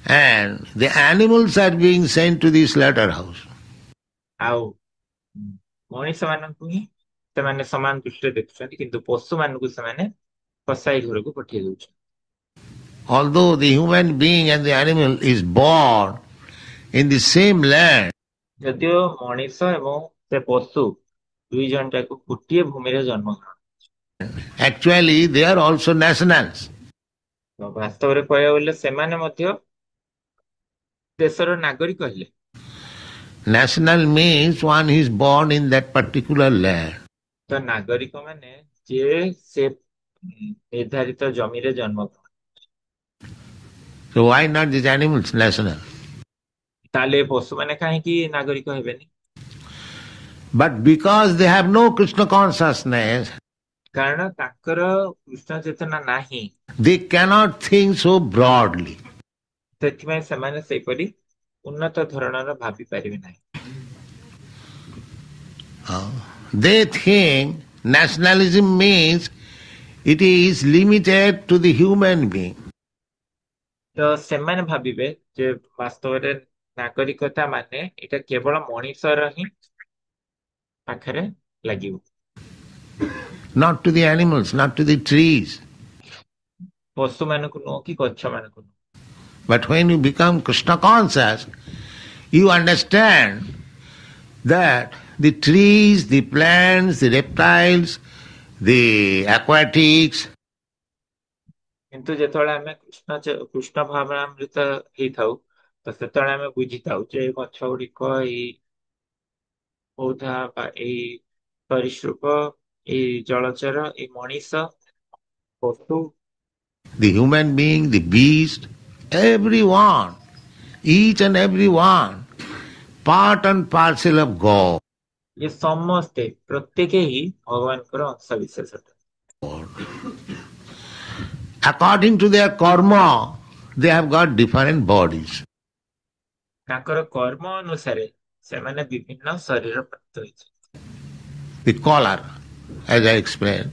And the animals are being sent to the slaughterhouse. ଆଉ ମଣିଷ ମାନଙ୍କୁ ହିଁ ସେମାନେ ସମାନ ଦୃଷ୍ଟିରେ ଦେଖୁଛନ୍ତି, କିନ୍ତୁ ପଶୁ ମାନଙ୍କୁ ସେମାନେ କସାଇ ଘରକୁ ପଠେଇ ଦଉଛନ୍ତି। Although the human being and the animal is born in the same land, ଯଦିଓ ମଣିଷ ଏବଂ ସେ ପଶୁ ଦୁଇ ଜଣ ଯାକ ଗୋଟିଏ ଭୂମିରେ ଜନ୍ମଗ୍ରହଣ। Actually, they are also nationals. ତ ବାସ୍ତବରେ କହିବାକୁ ଗଲେ ସେମାନେ ମଧ୍ୟ ଦେଶର ନାଗରିକ ହେଲେ। National means one is born in that particular land. ତ ନାଗରିକ ମାନେ ଯିଏ ସେ ନିର୍ଦ୍ଧାରିତ ଜମିରେ ଜନ୍ମଗ୍ରହଣ। So why not these animals national? ତାହେଲେ ପଶୁମାନେ କାହିଁକି ନାଗରିକ ହେବେନି? But because they have no Krishna consciousness, କାରଣ ତାଙ୍କର କୃଷ୍ଣ ଚେତନା ନାହିଁ, they cannot think so broadly. ସେଥିପାଇଁ ସେମାନେ ସେପରି ଉନ୍ନତ ଧରଣର ଭାବି ପାରିବେ ନାହିଁ। They think nationalism means it is limited to the human being. ତ ସେମାନେ ଭାବିବେ ଯେ ବାସ୍ତବରେ ନାଗରିକତା ମାନେ ଏଇଟା କେବଳ ମଣିଷର ହିଁ ପାଖରେ ଲାଗିବ, Not to the animals, not to the trees. ପଶୁ ମାନଙ୍କୁ ନୁହଁ କି ଗଛ ମାନଙ୍କୁ ନୁହଁ। But when you become Krishna conscious, you understand that the trees, the plants, the reptiles, the aquatics, କିନ୍ତୁ ଯେତେବେଳେ ଆମେ କୃଷ୍ଣ ଭାବନାମୃତ ହେଇଥାଉ ତ ସେତେବେଳେ ଆମେ ବୁଝିଥାଉ ଯେ ଗଛ ଗୁଡିକ, ଏଇ ପୌଧା ବା ଏଇ ସରୀସୃପ, ଏଇ ଜଳଚର, ଏଇ ମଣିଷ, ପଶୁ, the human being, the beast, everyone, each and every one, part and parcel of God. ଏ ସମସ୍ତେ ପ୍ରତ୍ୟେକ ହିଁ ଭଗବାନଙ୍କର ଅଂଶ ବିଶେଷ ଅଟନ୍ତି। According to their karma, they have got different bodies. ତାଙ୍କର କର୍ମ ଅନୁସାରେ ସେମାନେ ବିଭିନ୍ନ ଶରୀର ପ୍ରାପ୍ତ ହୋଇଛନ୍ତି। The color, as I explained,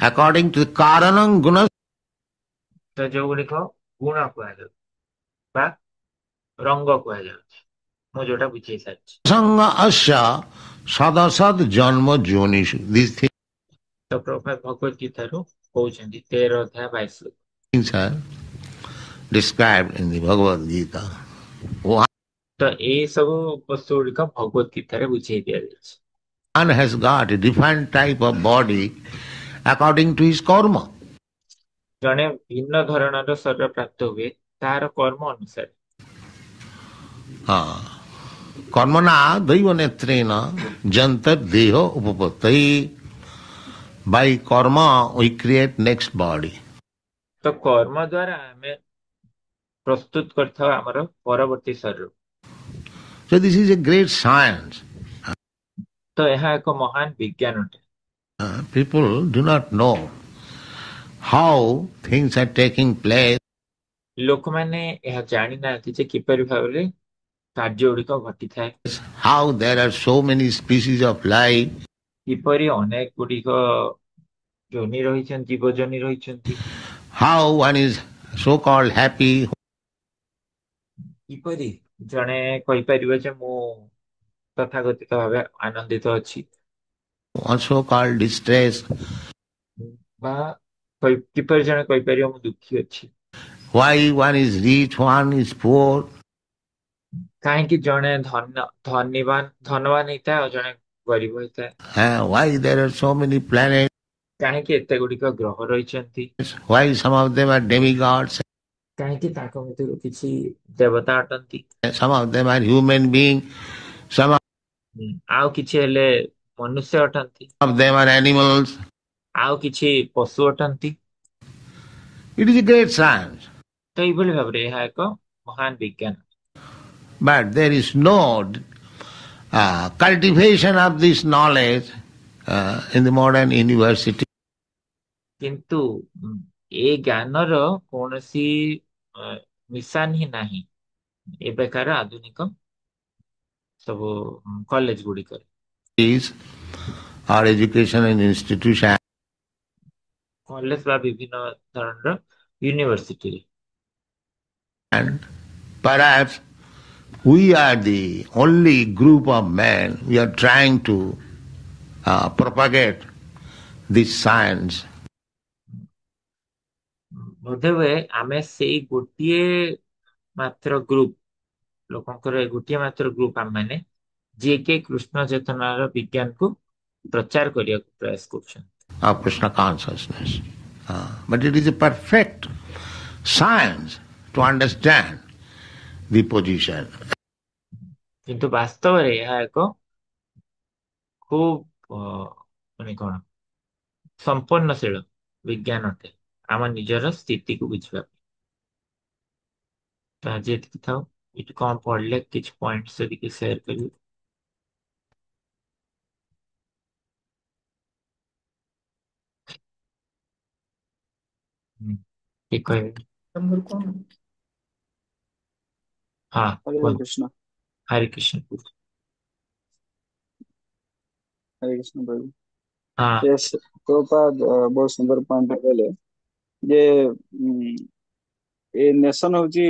according to the karanam guna ତ ଯୋଉଗୁଡିକ ଗୁଣ କୁହାଯାଉଛି ବା ରଙ୍ଗ କୁହାଯାଉଛି, ମୁଁ ଯୋଉଟା ବୁଝେଇ ସାରିଛି। sanga asya sadasad janma jonishu. These ତ ପ୍ରଭା ଭଗବତ ଗୀତାରୁ କହୁଛନ୍ତି 13 ଅଧ୍ୟାୟ 22। things are described in the Bhagavad Gita. ତ ଏଇ ସବୁ ବସ୍ତୁ ଗୁଡିକ ଭଗବତ ଗୀତାରେ ବୁଝେଇ ଦିଆଯାଇଛି। One has got a different type of body according to his karma. ଜଣେ ଭିନ୍ନ ଧରଣର ଶରୀର ପ୍ରାପ୍ତ ହୁଏ ତାହାର କର୍ମ ଅନୁସାରେ। Karmana daiva netrena jantar deha upapattai. By karma we create next body. ତ କର୍ମ ଦ୍ଵାରା ଆମେ ପ୍ରସ୍ତୁତ କରିଥାଉ ଆମର ପରବର୍ତ୍ତୀ ଶରୀର। So this is a great science. ତ ଏହା ଏକ ମହାନ ବିଜ୍ଞାନ ଅଟେ। People do not know how things are taking place. ଲୋକମାନେ ଏହା ଜାଣିନାହାନ୍ତି ଯେ କିପରି ଭାବରେ କାର୍ଯ୍ୟ ଗୁଡିକ ଘଟିଥାଏ, How there are so many species of life. କିପରି ଅନେକ ଗୁଡିକ ଯୋନି ରହିଛନ୍ତି, ଜୀବଜନି ରହିଛନ୍ତି, How one is so-called happy, କିପରି ଜଣେ କହିପାରିବ ଯେ ମୁଁ ତଥାକଥିତ ଭାବେ ଆନନ୍ଦିତ ଅଛି, one so-called distressed. ବା କିପରି ଜଣେ କହିପାରିବ ମୁଁ ଦୁଃଖୀ ଅଛି। Why one is rich, one is poor. କାହିଁକି ଜଣେ ଧନବାନ ହେଇଥାଏ ଆଉ ଜଣେ ଗରିବ ହେଇଥାଏ, Why there are so many planets. କାହିଁକି ଏତେ ଗୁଡିକ ଗ୍ରହ ରହିଛନ୍ତି, Why some of them are demigods, କାହିଁକି ତାଙ୍କ ଭିତରୁ କିଛି ଦେବତା ଅଟନ୍ତି, some of them are human beings, some ଆଉ କିଛି ହେଲେ ମନୁଷ୍ୟ ଅଟନ୍ତି, of them are animals. ଆଉ କିଛି ପଶୁ ଅଟନ୍ତି। It is a great science. ତ ଏଇଭଳି ଭାବରେ ଏହା ଏକ ମହାନ ବିଜ୍ଞାନ। But there is no cultivation of this knowledge in the modern university. କିନ୍ତୁ ଏ ଜ୍ଞାନର କୌଣସି ମିଶାନ ହିଁ ନାହିଁ ଏବେକାର ଆଧୁନିକ ସବୁ କଲେଜ ଗୁଡିକରେ। Our education and institution. College ବା ବିଭିନ୍ନ ଧରଣର ୟୁନିଭର୍ସିଟିରେ। And perhaps we are the only group of men we are trying to propagate this science. ବୋଧହୁଏ ଆମେ ସେଇ ଗୋଟିଏ ମାତ୍ର ଗ୍ରୁପ ଲୋକଙ୍କର ଗୋଟିଏ ମାତ୍ର ଗ୍ରୁପ ଆମମାନେ ଯିଏ କି କୃଷ୍ଣ ଚେତନାର ବିଜ୍ଞାନକୁ ପ୍ରଚାର କରିବାକୁ ପ୍ରୟାସ କରୁଛନ୍ତି। of Krishna consciousness. But it is a perfect science to understand the position. କିନ୍ତୁ ବାସ୍ତବରେ ଏହା ଏକ ଖୁବ ମାନେ କଣ ସମ୍ପନ୍ନଶୀଳ ବିଜ୍ଞାନ ଅଟେ ଆମ ନିଜର ସ୍ଥିତିକୁ ବୁଝିବା ପାଇଁ। ତ ଆଜି ଏତିକି ଥାଉ। ଏଠି କଣ ପଢିଲେ କିଛି ପଏଣ୍ଟ ଯଦି କି ସେୟାର କରିବେ। ହୁଁ, ଠିକ କହିବେ। ତମର କଣ? ହଁ ହରେ କୁହନ୍ତୁ। କୃଷ୍ଣ। ହରେ କୃଷ୍ଣ। ହରେ କୃଷ୍ଣ ପ୍ରଭୁ। ହଁ ୟେସ୍, ପ୍ରଭୁପାଦ ବହୁତ ସୁନ୍ଦର ପଏଣ୍ଟ କହିଲେ ଯେ ଏ ନେସନ ହଉଛି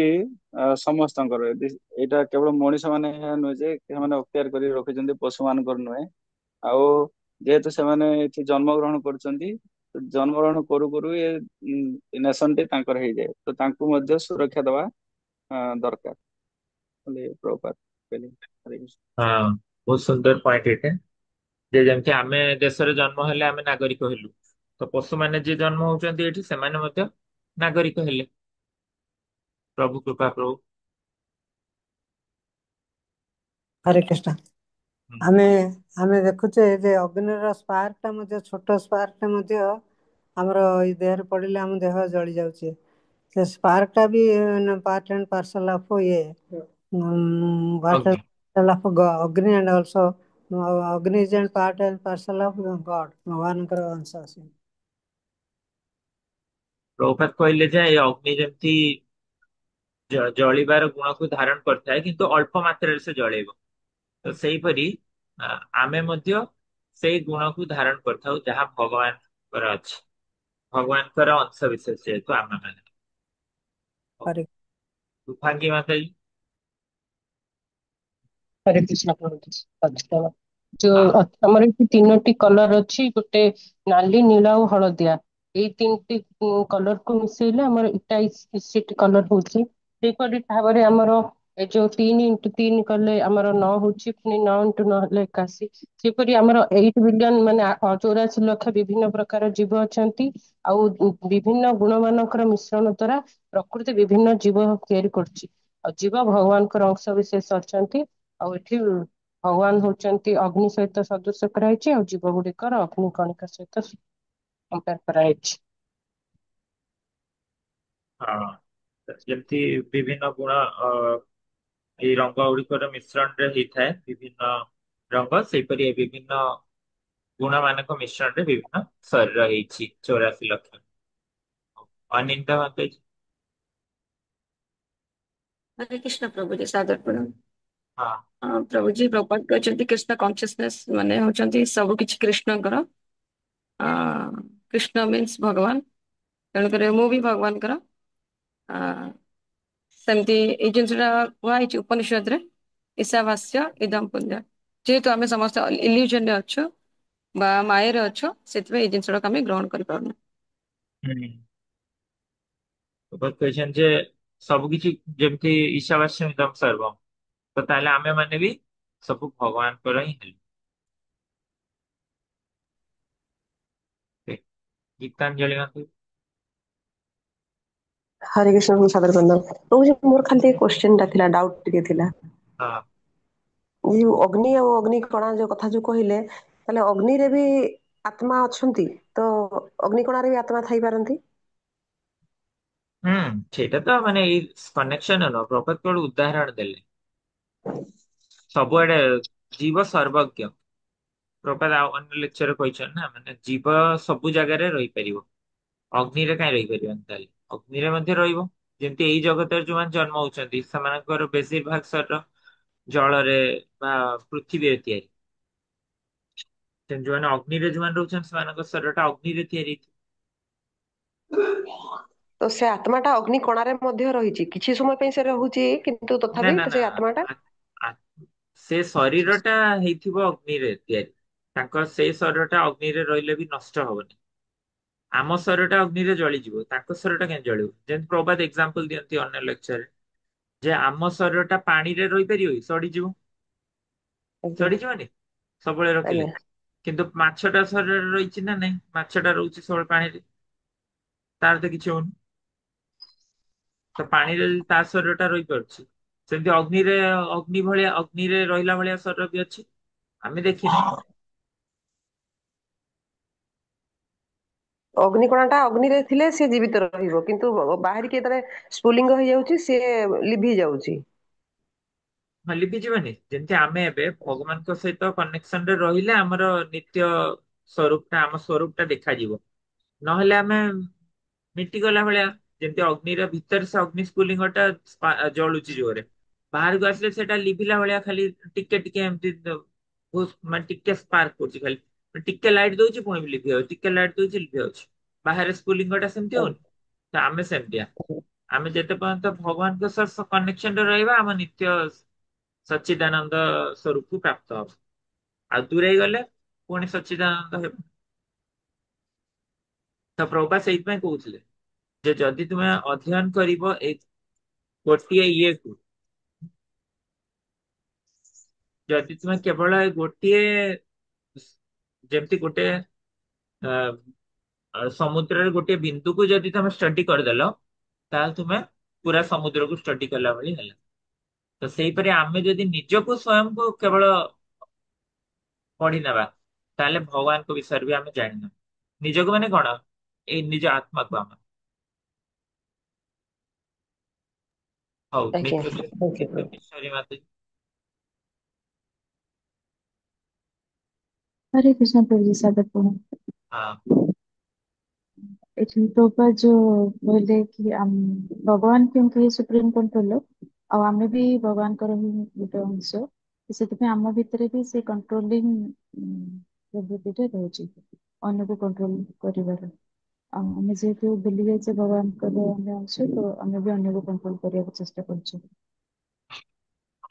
ସମସ୍ତଙ୍କର। ଏଇଟା କେବଳ ମଣିଷ ମାନେ ନୁହେଁ ଯେ ସେମାନେ ଅକ୍ତିଆର କରି ରଖିଛନ୍ତି, ପଶୁ ମାନଙ୍କର ନୁହେଁ। ଆଉ ଯେହେତୁ ସେମାନେ ଏଠି ଜନ୍ମ ଗ୍ରହଣ କରୁଛନ୍ତି, ଜନ୍ମ ଗ୍ରହଣ କରୁ କରୁ ଏ ନେସନ ଟି ତାଙ୍କର ହେଇଯାଏ, ତ ତାଙ୍କୁ ମଧ୍ୟ ସୁରକ୍ଷା ଦେବା ଦରକାର ବୋଲି ପ୍ରଭୁପାଦ କହିଲେ। ହରେ କୃଷ୍ଣ। ହଁ, ବହୁତ ସୁନ୍ଦର ପଏଣ୍ଟ ଏଇଟା। ଯେ ଯେମିତି ଆମେ ଦେଶରେ ଜନ୍ମ ହେଲେ ଆମେ ନାଗରିକ ହେଲୁ, ତ ପଶୁମାନେ ଯିଏ ଜନ୍ମ ହଉଛନ୍ତି ଏଠି ସେମାନେ ମଧ୍ୟ ନାଗରିକ ହେଲେ। ପ୍ରଭୁ କୃପା ପ୍ରଭୁ। ହରେ କୃଷ୍ଣ। ହୁଁ, ଆମେ ଆମେ ଦେଖୁଛେ ଯେ ଅଗ୍ନିର ସ୍ପାର୍କ ଟା ମଧ୍ୟ, ଛୋଟ ସ୍ପାର୍କ ଟା ମଧ୍ୟ ଆମର ଏଇ ଦେହରେ ପଡ଼ିଲେ ଆମ ଦେହ ଜଳି ଯାଉଛି। ସେ ସ୍ପାର୍କ ଟା ବି ପାର୍ଟ ଆଣ୍ଡ ପାର୍ସଲ ଅଫ୍ ଇଏ ଅଗ୍ନି। ଅଗ୍ନି ଆଣ୍ଡ ଅଲସୋ ଅଗ୍ନି is and part and parcel of ଗଡ, ଭଗବାନଙ୍କର ଅଂଶ ଅଛି। ପ୍ରଭୁପାଦ କହିଲେ ଯେ ଏ ଅଗ୍ନି ଯେମିତି ଜଳିବାର ଗୁଣକୁ ଧାରଣ କରିଥାଏ କିନ୍ତୁ ଅଳ୍ପ ମାତ୍ରାରେ ସେ ଜଳେଇବ। ତ ସେଇପରି ଆମେ ମଧ୍ୟ ସେଇ ଗୁଣକୁ ଧାରଣ କରିଥାଉ ଯାହା ଭଗବାନଙ୍କର ଅଛି। ଭଗବାନଙ୍କର ଅଂଶ ବିଶେଷ ଯେହେତୁ ଆମେ ମାନେ। ହରେ ତୂଫାଙ୍ଗୀ ମାତାଜୀ। ହରେ କୃଷ୍ଣ ପ୍ରଭୁ। ଆଚ୍ଛା, ଯୋଉ ହଁ ଆମର ଏଠି ତିନୋଟି କଲର ଅଛି, ଗୋଟେ ନାଲି, ନୀଳ ଆଉ ହଳଦିଆ। ଏଇ ତିନିଟି କଲରକୁ ମିଶେଇଲେ ଆମର ଇଟାଇସିଟ କଲର ହଉଛି। ସେଇପରି ଭାବରେ ଆମର ଏ ଯୋଉ 3x3 କଲେ ଆମର 9 ହଉଛି, ପୁଣି 9x9 ହେଲେ 81। ସେପରି ଆମର 8 ବିଲିୟନ ମାନେ 84 ଲକ୍ଷ ବିଭିନ୍ନ ପ୍ରକାର ଜୀବ ଅଛନ୍ତି। ଆଉ ବିଭିନ୍ନ ଗୁଣ ମାନଙ୍କର ମିଶ୍ରଣ ଦ୍ଵାରା ପ୍ରକୃତି ବିଭିନ୍ନ ଜୀବ ତିଆରି କରୁଛି। ଆଉ ଜୀବ ଭଗବାନଙ୍କର ଅଂଶ ବିଶେଷ ଅଛନ୍ତି। ଆଉ ଏଠି ଭଗବାନ ହଉଛନ୍ତି ଅଗ୍ନି ସହିତ ସଦୃଶ କରାଯାଇଛି, ଆଉ ଜୀବ ଗୁଡିକର ଅଗ୍ନି କଣିକା ସହିତ କମ୍ପେୟାର କରାଯାଇଛି। ହଁ, ଯେମିତି ବିଭିନ୍ନ ଗୁଣ ଏଇ ରଙ୍ଗ ଗୁଡିକର ମିଶ୍ରଣରେ ହେଇଥାଏ ବିଭିନ୍ନ ରଙ୍ଗ, ସେଇପରି ଏ ବିଭିନ୍ନ ଗୁଣ ମାନଙ୍କ ମିଶ୍ରଣରେ ବିଭିନ୍ନ ଶରୀର ହେଇଛି 84 ଲକ୍ଷ। ଅନିନ୍ଦା ମାତାଜୀ। हरे कृष्ण प्रभु जी, सादर प्रणाम। ହଁ प्रभु जी, प्रभुपाद कहते कृष्ण कॉन्शियसनेस माने होचंती सब किछि कृष्णଙ୍କର। कृष्ण मीन्स भगवान, तेणुकर मु भी भगवान कर। सेमती एई जिनसटा कुआ ହେଇଛି ଉପनिषदରେ ईशावास्य इदम पुण्य। जेहेतु आमे समस्त इल्यूजन रे अछु बा माୟରେ ଅଛୁ, ସେଥିପାଇଁ ଏଇ ଜିନିଷଟାକୁ ଆମେ ଗ୍ରହଣ କରିପାରୁନୁ। ହୁଁ। ପ୍ରଭୁପାଦ କହିଛନ୍ତି ଯେ ସବୁ କିଛି ଯେମିତି ଈଶାବାସ୍ୟ ଇଦଂ ସର୍ବମ୍, ତ ତାହେଲେ ଆମେ ମାନେ ବି ସବୁ ଭଗବାନଙ୍କର ହିଁ ହେଲୁ। ଗୀତାଞ୍ଜଳି ମାତାଜୀ। ହରେ କୃଷ୍ଣ ସାଦର ବନ୍ଦନ। ପ୍ରଭୁଜୀ ମୋର ଖାଲି ଟିକେ କ୍ୱେଶ୍ଚନ ଟା ଥିଲା, ଡାଉଟ ଟିକେ ଥିଲା। ହଁ ଯୋଉ ଅଗ୍ନି ଆଉ ଅଗ୍ନି କଣା ଯୋଉ କଥା ଯୋଉ କହିଲେ, ତାହେଲେ ଅଗ୍ନିରେ ବି ଆତ୍ମା ଅଛନ୍ତି, ତ ଅଗ୍ନି କଣାରେ ବି ଆତ୍ମା ଥାଇପାରନ୍ତି? ହୁଁ, ସେଇଟା ତ ମାନେ ଏଇ କନେକ୍ସନ ନୁହଁ, ପ୍ରଭୁପାଦ କେବଳ ଉଦାହରଣ ଦେଲେ। ସବୁଆଡେ ଜୀବ ସର୍ବଜ୍ଞ। ପ୍ରଭୁପାଦ ଆଉ ଅନ୍ୟ ଲେକ୍ଚରରେ କହିଛନ୍ତି ନା, ମାନେ ଜୀବ ସବୁ ଜାଗାରେ ରହିପାରିବ, ଅଗ୍ନିରେ କାହିଁ ରହିପାରିବନି? ତାହେଲେ ଅଗ୍ନିରେ ମଧ୍ୟ ରହିବ। ଯେମିତି ଏଇ ଜଗତରେ ଯୋଉମାନେ ଜନ୍ମ ହଉଛନ୍ତି ସେମାନଙ୍କର ବେଶିର ଭାଗ ଶରୀର ଜଳରେ ବା ପୃଥିବୀରେ ତିଆରି। ଯୋଉମାନେ ଅଗ୍ନିରେ ଯୋଉମାନେ ରହୁଛନ୍ତି ସେମାନଙ୍କ ଶରୀରଟା ଅଗ୍ନିରେ ତିଆରି। ତ ସେ ଆତ୍ମାଟା ଅଗ୍ନି କଣାରେ ମଧ୍ୟ ରହିଛି, କିଛି ସମୟ ପାଇଁ ସେ ରହୁଛି, କିନ୍ତୁ ନା ତଥାପି ନା ନା ସେ ଆତ୍ମାଟା ଆ- ଆ- ସେ ଶରୀରଟା ହେଇଥିବ ଅଗ୍ନିରେ ତିଆରି। ତାଙ୍କ ସେଇ ଶରୀରଟା ଅଗ୍ନିରେ ରହିଲେ ବି ନଷ୍ଟ ହବନି। ଆମ ଶରୀରଟା ଅଗ୍ନିରେ ଜଳିଯିବ, ତାଙ୍କ ଶରୀରଟା କେମିତି ଜଳିବ? ଯେମିତି ପ୍ରଭୁପାଦ ଏକ୍ସାମ୍ପଲ ଦିଅନ୍ତି ଅନ୍ୟ ଲେକ୍ଚରରେ, ଯେ ଆମ ଶରୀରଟା ପାଣିରେ ରହିପାରିବ କି? ସଢିଯିବ। କିନ୍ତୁ ତାଙ୍କ ଶରୀରଟା ଅଗ୍ନିରେ ରହିଲେ ବି ନଷ୍ଟ ହବନି। ଆମ ଶରୀରଟା ଅଗ୍ନିରେ ଜଳିଯିବ, ତାଙ୍କ ଶରୀରଟା କେମିତି ଜଳିବ? ଯେମିତି ପ୍ରଭୁପାଦ ଏକ୍ସାମ୍ପଲ ଦିଅନ୍ତି ଅନ୍ୟ ଲେକ୍ଚରରେ, ଯେ ଆମ ଶରୀରଟା ପାଣିରେ ରହିପାରିବ କି? ସଢିଯିବ। ଆଜ୍ଞା ଚଢିଯିବନି ସବୁବେଳେ ରଖିଲେ। ଆଜ୍ଞା କିନ୍ତୁ ମାଛଟା ଶରୀରରେ ରହିଛି ନା ନାଇଁ, ମାଛଟା ରହୁଛି ସବୁବେଳେ ପାଣିରେ, ତାର ତ କିଛି ହଉନି। ତ ପାଣିରେ ଯଦି ତା ଶରୀରଟା ରହିପାରୁଛି, ସେମିତି ଅଗ୍ନି ଭଳିଆ, ଅଗ୍ନିରେ ରହିଲା ଭଳିଆ ଶରୀର ବି ଅଛି, ଆମେ ଦେଖିନେ। ଅଗ୍ନିକଣାଟା ଅଗ୍ନିରେ ଥିଲେ ସେ ଜୀବିତ ରହିବ, କିନ୍ତୁ ବାହାରିକି ଯେତେବେଳେ ସ୍ଫୁଲିଙ୍ଗ ହେଇଯାଉଛି ସିଏ ଲିଭି ଯାଉଛି। ହଁ ଲିଭିଯିବନି। ଯେମିତି ଆମେ ଏବେ ଭଗବାନଙ୍କ ସହିତ କନେକ୍ସନ ରେ ରହିଲେ ଆମର ନିତ୍ୟ ସ୍ୱରୂପ ଟା, ଆମ ସ୍ୱରୂପ ଟା ଦେଖାଯିବ। ନହେଲେ ଆମେ ମିଟିଗଲା ଭଳିଆ, ଯେମିତି ଅଗ୍ନିର ଭିତରେ ସେ ଅଗ୍ନି ସ୍ଫୁଲିଙ୍ଗ ଟା ଜଳୁଛି ଜୋରେ, ବାହାରକୁ ଆସିଲେ ସେଟା ଲିଭିଲା ଭଳିଆ ଖାଲି ଟିକେ ଟିକେ ଏମିତି ମାନେ ଟିକେ ସ୍ପାର୍କ କରୁଛି, ଖାଲି ଟିକେ ଲାଇଟ୍ ଦଉଛି ପୁଣି ଲିଭି ଯାଉଛି, ଟିକେ ଲାଇଟ୍ ଦଉଛି ଲିଭି ଯାଉଛି। ବାହାରେ ସ୍ଫୁଲିଙ୍ଗ ଟା ସେମିତି ହଉନି। ତ ଆମେ ସେମିତିଆ, ଆମେ ଯେତେ ପର୍ଯ୍ୟନ୍ତ ଭଗବାନଙ୍କ ସହ କନେକ୍ସନ ରେ ରହିବା, ଆମ ନିତ୍ୟ ସଚ୍ଚିଦାନନ୍ଦ ସ୍ୱରୂପକୁ ପ୍ରାପ୍ତ ହବ। ଆଉ ଦୂରେଇ ଗଲେ ପୁଣି ସଚ୍ଚିଦାନନ୍ଦ ହେବ। ତ ପ୍ରଭୁପା ସେଇଥିପାଇଁ କହୁଥିଲେ ଯେ ଯଦି ତୁମେ ଅଧ୍ୟୟନ କରିବ ଏଇ ଗୋଟିଏ ଇଏକୁ, ଯଦି ତୁମେ କେବଳ ଗୋଟିଏ, ଯେମିତି ଗୋଟେ ସମୁଦ୍ରରେ ଗୋଟିଏ ବିନ୍ଦୁକୁ ଯଦି ତମେ ଷ୍ଟଡି କରିଦେଲ, ତାହେଲେ ତୁମେ ପୁରା ସମୁଦ୍ରକୁ ଷ୍ଟଡି କଲା ଭଳି ହେଲା। ତ ସେଇପରି ଆମେ ଯଦି ନିଜକୁ ସ୍ୱୟଂକୁ କେବଳ ପଢି ନେବା, ତାହେଲେ ଭଗବାନଙ୍କ ବିଷୟରେ ବି ଆମେ ଜାଣିନେବା। ନିଜକୁ ମାନେ କଣ, ଏଇ ନିଜ ଆତ୍ମାକୁ ଆମେ। ହଉ ଆଜ୍ଞା ଥ୍ୟାଙ୍କ ୟୁ। ନିତ୍ୟ ମାତା। हरे कृष्ण प्रभु जी स्वागत प्रणाम। हाँ एक्चुअली प्रभुपाद जो बोले कि भगवान क्योंकि ये सुप्रीम कंट्रोलर ଆଉ ଆମେ ବି ଭଗବାନଙ୍କର ହିଁ ଗୋଟେ ଅଂଶ, ସେଥିପାଇଁ ଆମ ଭିତରେ ବି ସେ କଣ୍ଟ୍ରୋଲିଂ ପ୍ରବୃତ୍ତିଟା ରହୁଛି, ଅନ୍ୟକୁ କଣ୍ଟ୍ରୋଲ କରିବାର। ଆଉ ଆମେ ଯେହେତୁ ଭୁଲି ଯାଇଛେ ଭଗବାନଙ୍କର ଆମେ ଅଂଶ, ତ ଆମେ ବି ଅନ୍ୟକୁ କଣ୍ଟ୍ରୋଲ କରିବାକୁ ଚେଷ୍ଟା କରୁଛୁ।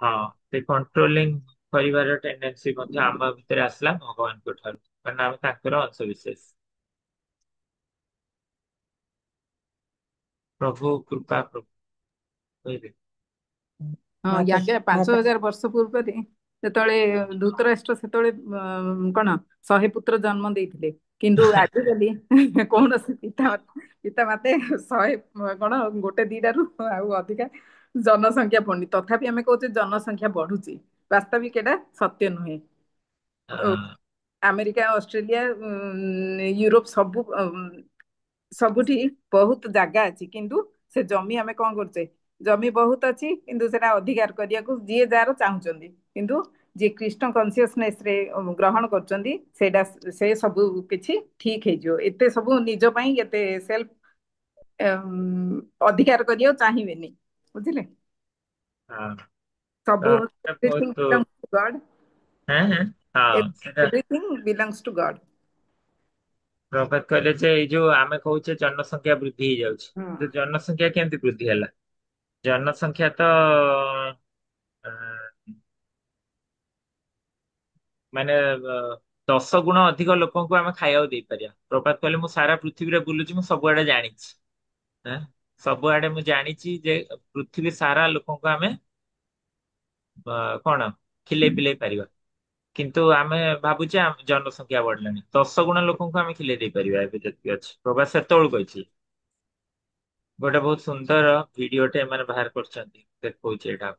ହଁ, ସେ କଣ୍ଟ୍ରୋଲିଂ କରିବାର ଟେଣ୍ଡେନ୍ସି ମଧ୍ୟ ଆମ ଭିତରେ ଆସିଲା ଭଗବାନଙ୍କ ଠାରୁ, କାରଣ ଆମେ ତାଙ୍କର ଅଂଶ ବିଶେଷ। ପ୍ରଭୁ କୃପା ପ୍ରଭୁ କହିବେ। ହଁ ଆଜ୍ଞା 5000 ବର୍ଷ ପୂର୍ବରେ ଯେତେବେଳେ ଧୃତରାଷ୍ଟ୍ର ସେତେବେଳେ କଣ 100 ପୁତ୍ର ଜନ୍ମ ଦେଇଥିଲେ, କିନ୍ତୁ ଆଜିକାଲି କୌଣସି ପିତା ମାତେ 100 କଣ ଗୋଟେ ଦିଟାରୁ ଆଉ ଅଧିକା ଜନସଂଖ୍ୟା ପଡୁନି, ତଥାପି ଆମେ କହୁଛେ ଜନସଂଖ୍ୟା ବଢୁଛି। ବାସ୍ତବିକ ଏଟା ସତ୍ୟ ନୁହେଁ। ଆମେରିକା, ଅଷ୍ଟ୍ରେଲିଆ, ୟୁରୋପ ସବୁଠି ବହୁତ ଜାଗା ଅଛି, କିନ୍ତୁ ସେ ଜମି ଆମେ କଣ କରୁଛେ, ଜମି ବହୁତ ଅଛି କିନ୍ତୁ ସେଟା ଅଧିକାର କରିବାକୁ ଯିଏ ଯାହାର ଚାହୁଁଛନ୍ତି, କିନ୍ତୁ ଯିଏ କ୍ରିଷ୍ଣ କନସିୟସନେସ ରେ ଗ୍ରହଣ କରୁଛନ୍ତି ସେଇଟା, ସେ ସବୁ କିଛି ଠିକ ହେଇଯିବ। ଏତେ ସବୁ ନିଜ ପାଇଁ ଏତେ ସେଲ୍ଫ ଅଧିକାର କରିବାକୁ ଚାହିଁବେନି, ବୁଝିଲେ। ସବୁ everything belongs to God. Everything belongs to God. ପ୍ରଭାତ କହିଲେ ଯେ ଏଇ ଯୋଉ ଆମେ କହୁଛେ ଜନସଂଖ୍ୟା ବୃଦ୍ଧି ହେଇଯାଉଛି, କିନ୍ତୁ ଜନସଂଖ୍ୟା କେମିତି ବୃଦ୍ଧି ହେଲା? ଜନସଂଖ୍ୟା ତ ମାନେ 10 ଗୁଣ ଅଧିକ ଲୋକଙ୍କୁ ଆମେ ଖାଇବାକୁ ଦେଇପାରିବା। ପ୍ରଭାତ କହିଲେ ମୁଁ ସାରା ପୃଥିବୀରେ ବୁଲୁଛି, ମୁଁ ସବୁଆଡେ ଜାଣିଛି, ସବୁଆଡେ ମୁଁ ଜାଣିଛି ଯେ ପୃଥିବୀ ସାରା ଲୋକଙ୍କୁ ଆମେ କଣ ଖିଲେଇ ପିଲେଇ ପାରିବା। କିନ୍ତୁ ଆମେ ଭାବୁଛେ ଜନସଂଖ୍ୟା ବଢିଲାଣି, 10 ଗୁଣ ଲୋକଙ୍କୁ ଆମେ ଖିଲେଇ ଦେଇପାରିବା ଏବେ ଯେତିକି ଅଛି। ପ୍ରଭା ସେତେବେଳୁ କହିଛି। ଗୋଟେ ବହୁତ ସୁନ୍ଦର ଭିଡିଓଟେ ଏମାନେ ବାହାର କରିଛନ୍ତି, ଦେଖଉଛି ଏଇଟା।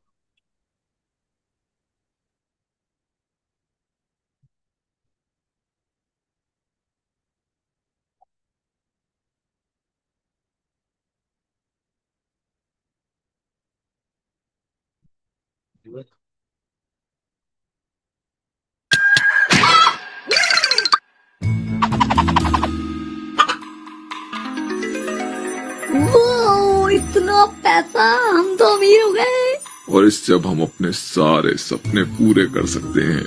इतना पैसा, हम तो अमीर हो गए। और इससे अब हम अपने सारे सपने पूरे कर सकते हैं।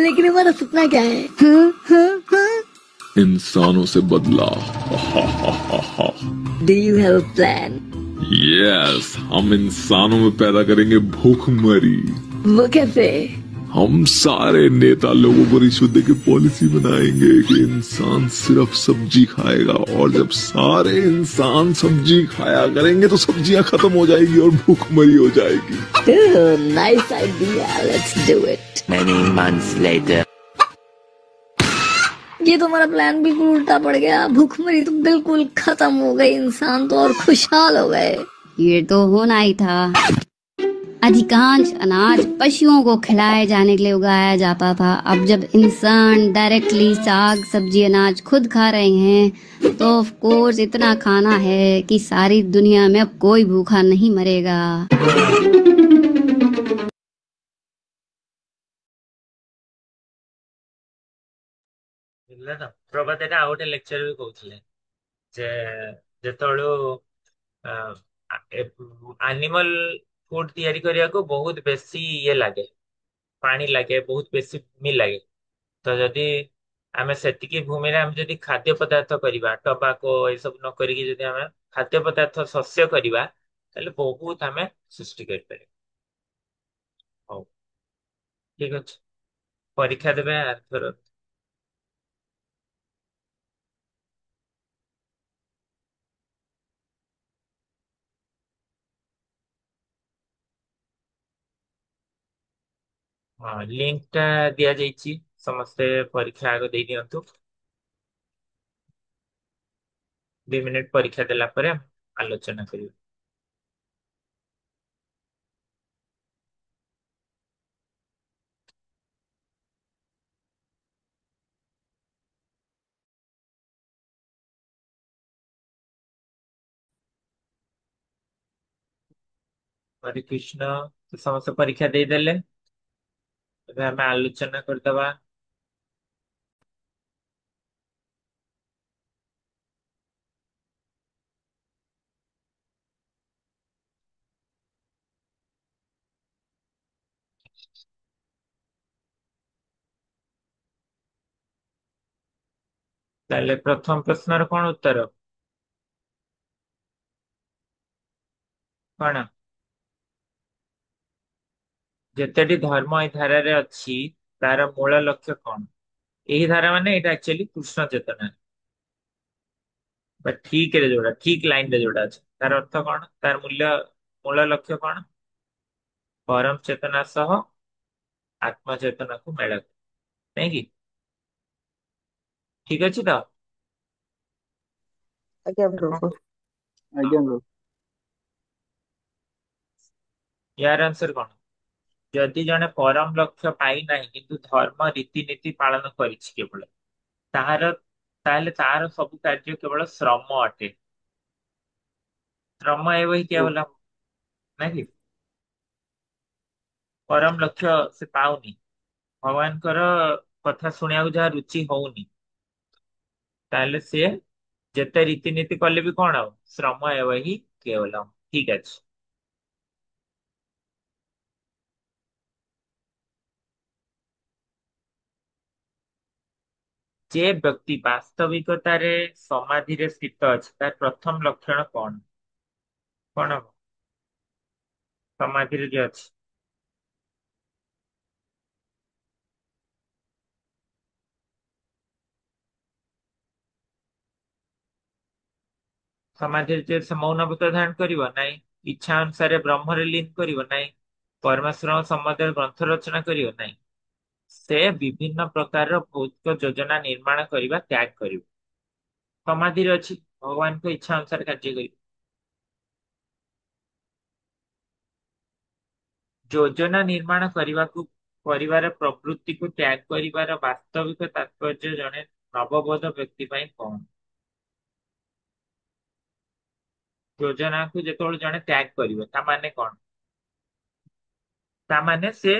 लेकिन हमारा सपना क्या है? इंसानों से बदला। Do you have a plan? Yes, हम इंसानों में पैदा करेंगे भूखमरी। वो कैसे? हम सारे नेता लोगों को रिश्वत देके पॉलिसी बनाएंगे कि इंसान सिर्फ सब्जी खाएगा, और जब सारे इंसान सब्जी खाया करेंगे तो सब्जियां खत्म हो जाएगी और भूखमरी हो जाएगी। Nice idea, let's do it. Many months later. ये तो हमारा प्लान बिल्कुल उल्टा पड़ गया। भूखमरी तो बिल्कुल खत्म हो गई, इंसान तो और खुशहाल हो गए। ये तो होना ही था। अधिकांश अनाज पशुओं को खिलाए जाने के लिए उगाया जाता था। अब जब इंसान डायरेक्टली साग सब्जी अनाज खुद खा रहे हैं तो ऑफ कोर्स इतना खाना है कि सारी दुनिया में अब कोई भूखा नहीं मरेगा। प्रभात एटा आउट लेक्चर भी कहूले जे जेतळो एनिमल फूड तैयारी करिया को बहुत बेसी ये लागे, पानी लागे, बहुत बेसी भूमि लागे। तो जदि आमे सेतिकी भूमि रे हम जदि खाद्य पदार्थ करिबा, टबाको ए सब न करिके जदि आमे खाद्य पदार्थ शस्य करिबा ताले बहुत आमे सृष्टि कर पारे। हो ठीक अछि, परीक्षा देबे आथर। हाँ, लिंक टा दिया जाइछि, समस्ते परीक्षा आगे दे दियंतु। 2 मिनिट परीक्षा देला परे आलोचना करियो। हरे कृष्ण। तो समस्त परीक्षा दे देले, ଏବେ ଆମେ ଆଲୋଚନା କରିଦବା। ତାହେଲେ ପ୍ରଥମ ପ୍ରଶ୍ନର କଣ ଉତ୍ତର? କଣ? ଯେତେଟି ଧର୍ମ ଏଇ ଧାରାରେ ଅଛି ତାର ମୂଳ ଲକ୍ଷ୍ୟ କଣ? ଏହି ଧାରା ମାନେ ଏଇଟା ଆକ୍ଚୁଆଲି କୃଷ୍ଣ ଚେତନା ବା ଠିକ ରେ ଯୋଉଟା ଠିକ ଲାଇନ ରେ ଯୋଉଟା ଅଛି ତାର ଅର୍ଥ କଣ? ତାର ମୂଳ ଲକ୍ଷ୍ୟ କଣ? ପରମ ଚେତନା ସହ ଆତ୍ମ ଚେତନାକୁ ମେଳ, ନାଇଁ କି? ଠିକ ଅଛି ତ? ଆଜ୍ଞା ପ୍ରଭୁ। ଆଜ୍ଞା ପ୍ରଭୁ। ୟାର ଆନ୍ସର କଣ? ଯଦି ଜଣେ ପରମ ଲକ୍ଷ୍ୟ ପାଇନାହିଁ କିନ୍ତୁ ଧର୍ମ ରୀତିନୀତି ପାଳନ କରିଛି କେବଳ, ତାହାର ତାହେଲେ ତାର ସବୁ କାର୍ଯ୍ୟ କେବଳ ଶ୍ରମ ଅଟେ। ଶ୍ରମ ଏ ବହି କେବଳ, ନାଇଁ କି? ପରମ ଲକ୍ଷ୍ୟ ସେ ପାଉନି, ଭଗବାନଙ୍କର କଥା ଶୁଣିବାକୁ ଯାହା ରୁଚି ହଉନି, ତାହେଲେ ସିଏ ଯେତେ ରୀତିନୀତି କଲେ ବି କଣ ଆଉ ଶ୍ରମ ହେବ ହିଁ କେବଳ। ଠିକ ଅଛି। ଯେ ବ୍ୟକ୍ତି ବାସ୍ତବିକତାରେ ସମାଧିରେ ସ୍ଥିତ ଅଛି ତାର ପ୍ରଥମ ଲକ୍ଷଣ କଣ? କଣ ହବ? ସମାଧିରେ ଯିଏ ଅଛି, ସମାଧିରେ ଯିଏ ସେ ମୌନବ୍ରତ ଧାରଣ କରିବ ନାହିଁ, ଇଚ୍ଛା ଅନୁସାରେ ବ୍ରହ୍ମରେ ଲୀନ କରିବ ନାହିଁ, ପରମେଶ୍ୱରଙ୍କ ସମ୍ବନ୍ଧରେ ଗ୍ରନ୍ଥ ରଚନା କରିବ ନାହିଁ, ସେ ବିଭିନ୍ନ ପ୍ରକାରର ଭୌତିକ ଯୋଜନା ନିର୍ମାଣ କରିବା ତ୍ୟାଗ କରିବ। ସମାଧିରେ ଅଛି, ଭଗବାନଙ୍କ ଇଚ୍ଛା ଅନୁସାରେ କାର୍ଯ୍ୟ କରିବ। ଯୋଜନା ନିର୍ମାଣ କରିବାର ପ୍ରବୃତ୍ତିକୁ ତ୍ୟାଗ କରିବାର ବାସ୍ତବିକ ତାତ୍ପର୍ଯ୍ୟ ଜଣେ ନବବୋଧ ବ୍ୟକ୍ତି ପାଇଁ କଣ? ଯୋଜନାକୁ ଯେତେବେଳେ ଜଣେ ତ୍ୟାଗ କରିବ ତା ମାନେ କଣ? ତା ମାନେ ସେ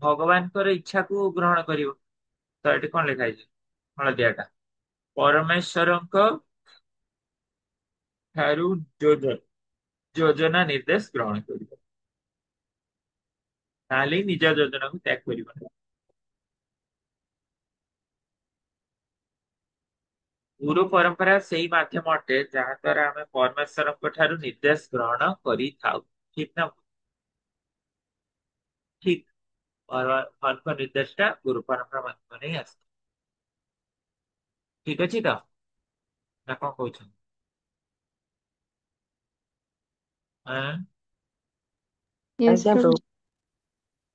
ଭଗବାନଙ୍କର ଇଚ୍ଛାକୁ ଗ୍ରହଣ କରିବ। ତ ଏଠି କଣ ଲେଖା ହେଇଛି? ହଳଦିଆଟା ପରମେଶ୍ୱରଙ୍କ ଠାରୁ ଯୋଜନା ନିର୍ଦ୍ଦେଶ ଗ୍ରହଣ କରିବ, ତାହେଲେ ନିଜ ଯୋଜନାକୁ ତ୍ୟାଗ କରିବ ନାହିଁ। ଗୁରୁ ପରମ୍ପରା ସେଇ ମାଧ୍ୟମ ଅଟେ ଯାହା ଦ୍ୱାରା ଆମେ ପରମେଶ୍ୱରଙ୍କ ଠାରୁ ନିର୍ଦ୍ଦେଶ ଗ୍ରହଣ କରିଥାଉ। ଠିକ ନା? ଠିକ। और ଫଳଙ୍କ ନିର୍ଦ୍ଦେଶଟା ଗୁରୁ ପରମ୍ପରା ମାଧ୍ୟମରେ ହିଁ ଆସିଥାଏ। ଠିକ ଅଛି ତ ନା କଣ କହୁଛନ୍ତି? ଆଁ? यस ଆଜ୍ଞା प्रभु।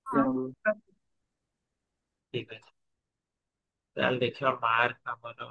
ପ୍ରଭୁ। ଠିକ ଅଛି ତାହେଲେ ଦେଖିବା ମାର୍କ ଆମର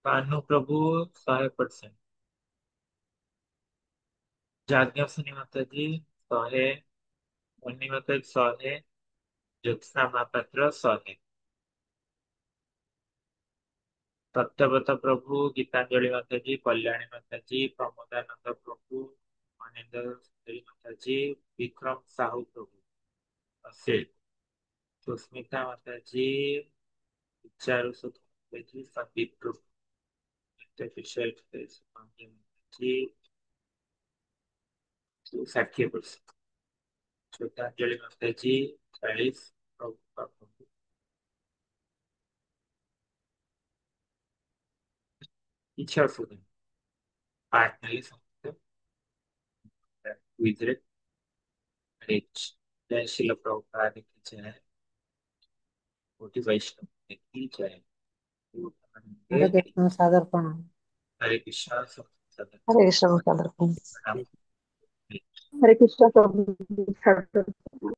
भानु प्रभु 100%, जाज्ञासिनी माता जी 100, मुन्नी माता 100, ज्योत्सना महापात्र 100, सत्यव्रत प्रभु, गीतांजलि माता जी, कल्याणी माता जी, प्रमोदानंद प्रभु, मनेन्द्र सुंदरी माता जी, विक्रम साहू प्रभु 80, सुस्मिता माता जी, चारू सुधा जी, संदीप प्रभु, आर्टिफिशियल फेस मांगी माता जी 60%, श्रद्धांजलि माता जी 40, प्रभु प्रभु କିଛି ଅସୁବିଧା ନାହିଁ ପାର୍ଟନରଲି ସମସ୍ତେ ୱିଥରେ ରିଚ୍ ଜୟ ଶିଲ ପ୍ରଭୁପାଦ କି ଜୟ କୋଟି ବୈଷ୍ଣବ की जय हरे कृष्ण सादर प्रणाम। हरे कृष्णा हरे कृष्ण प्रभु। प्रणाम। हरे कृष्ण प्रभु।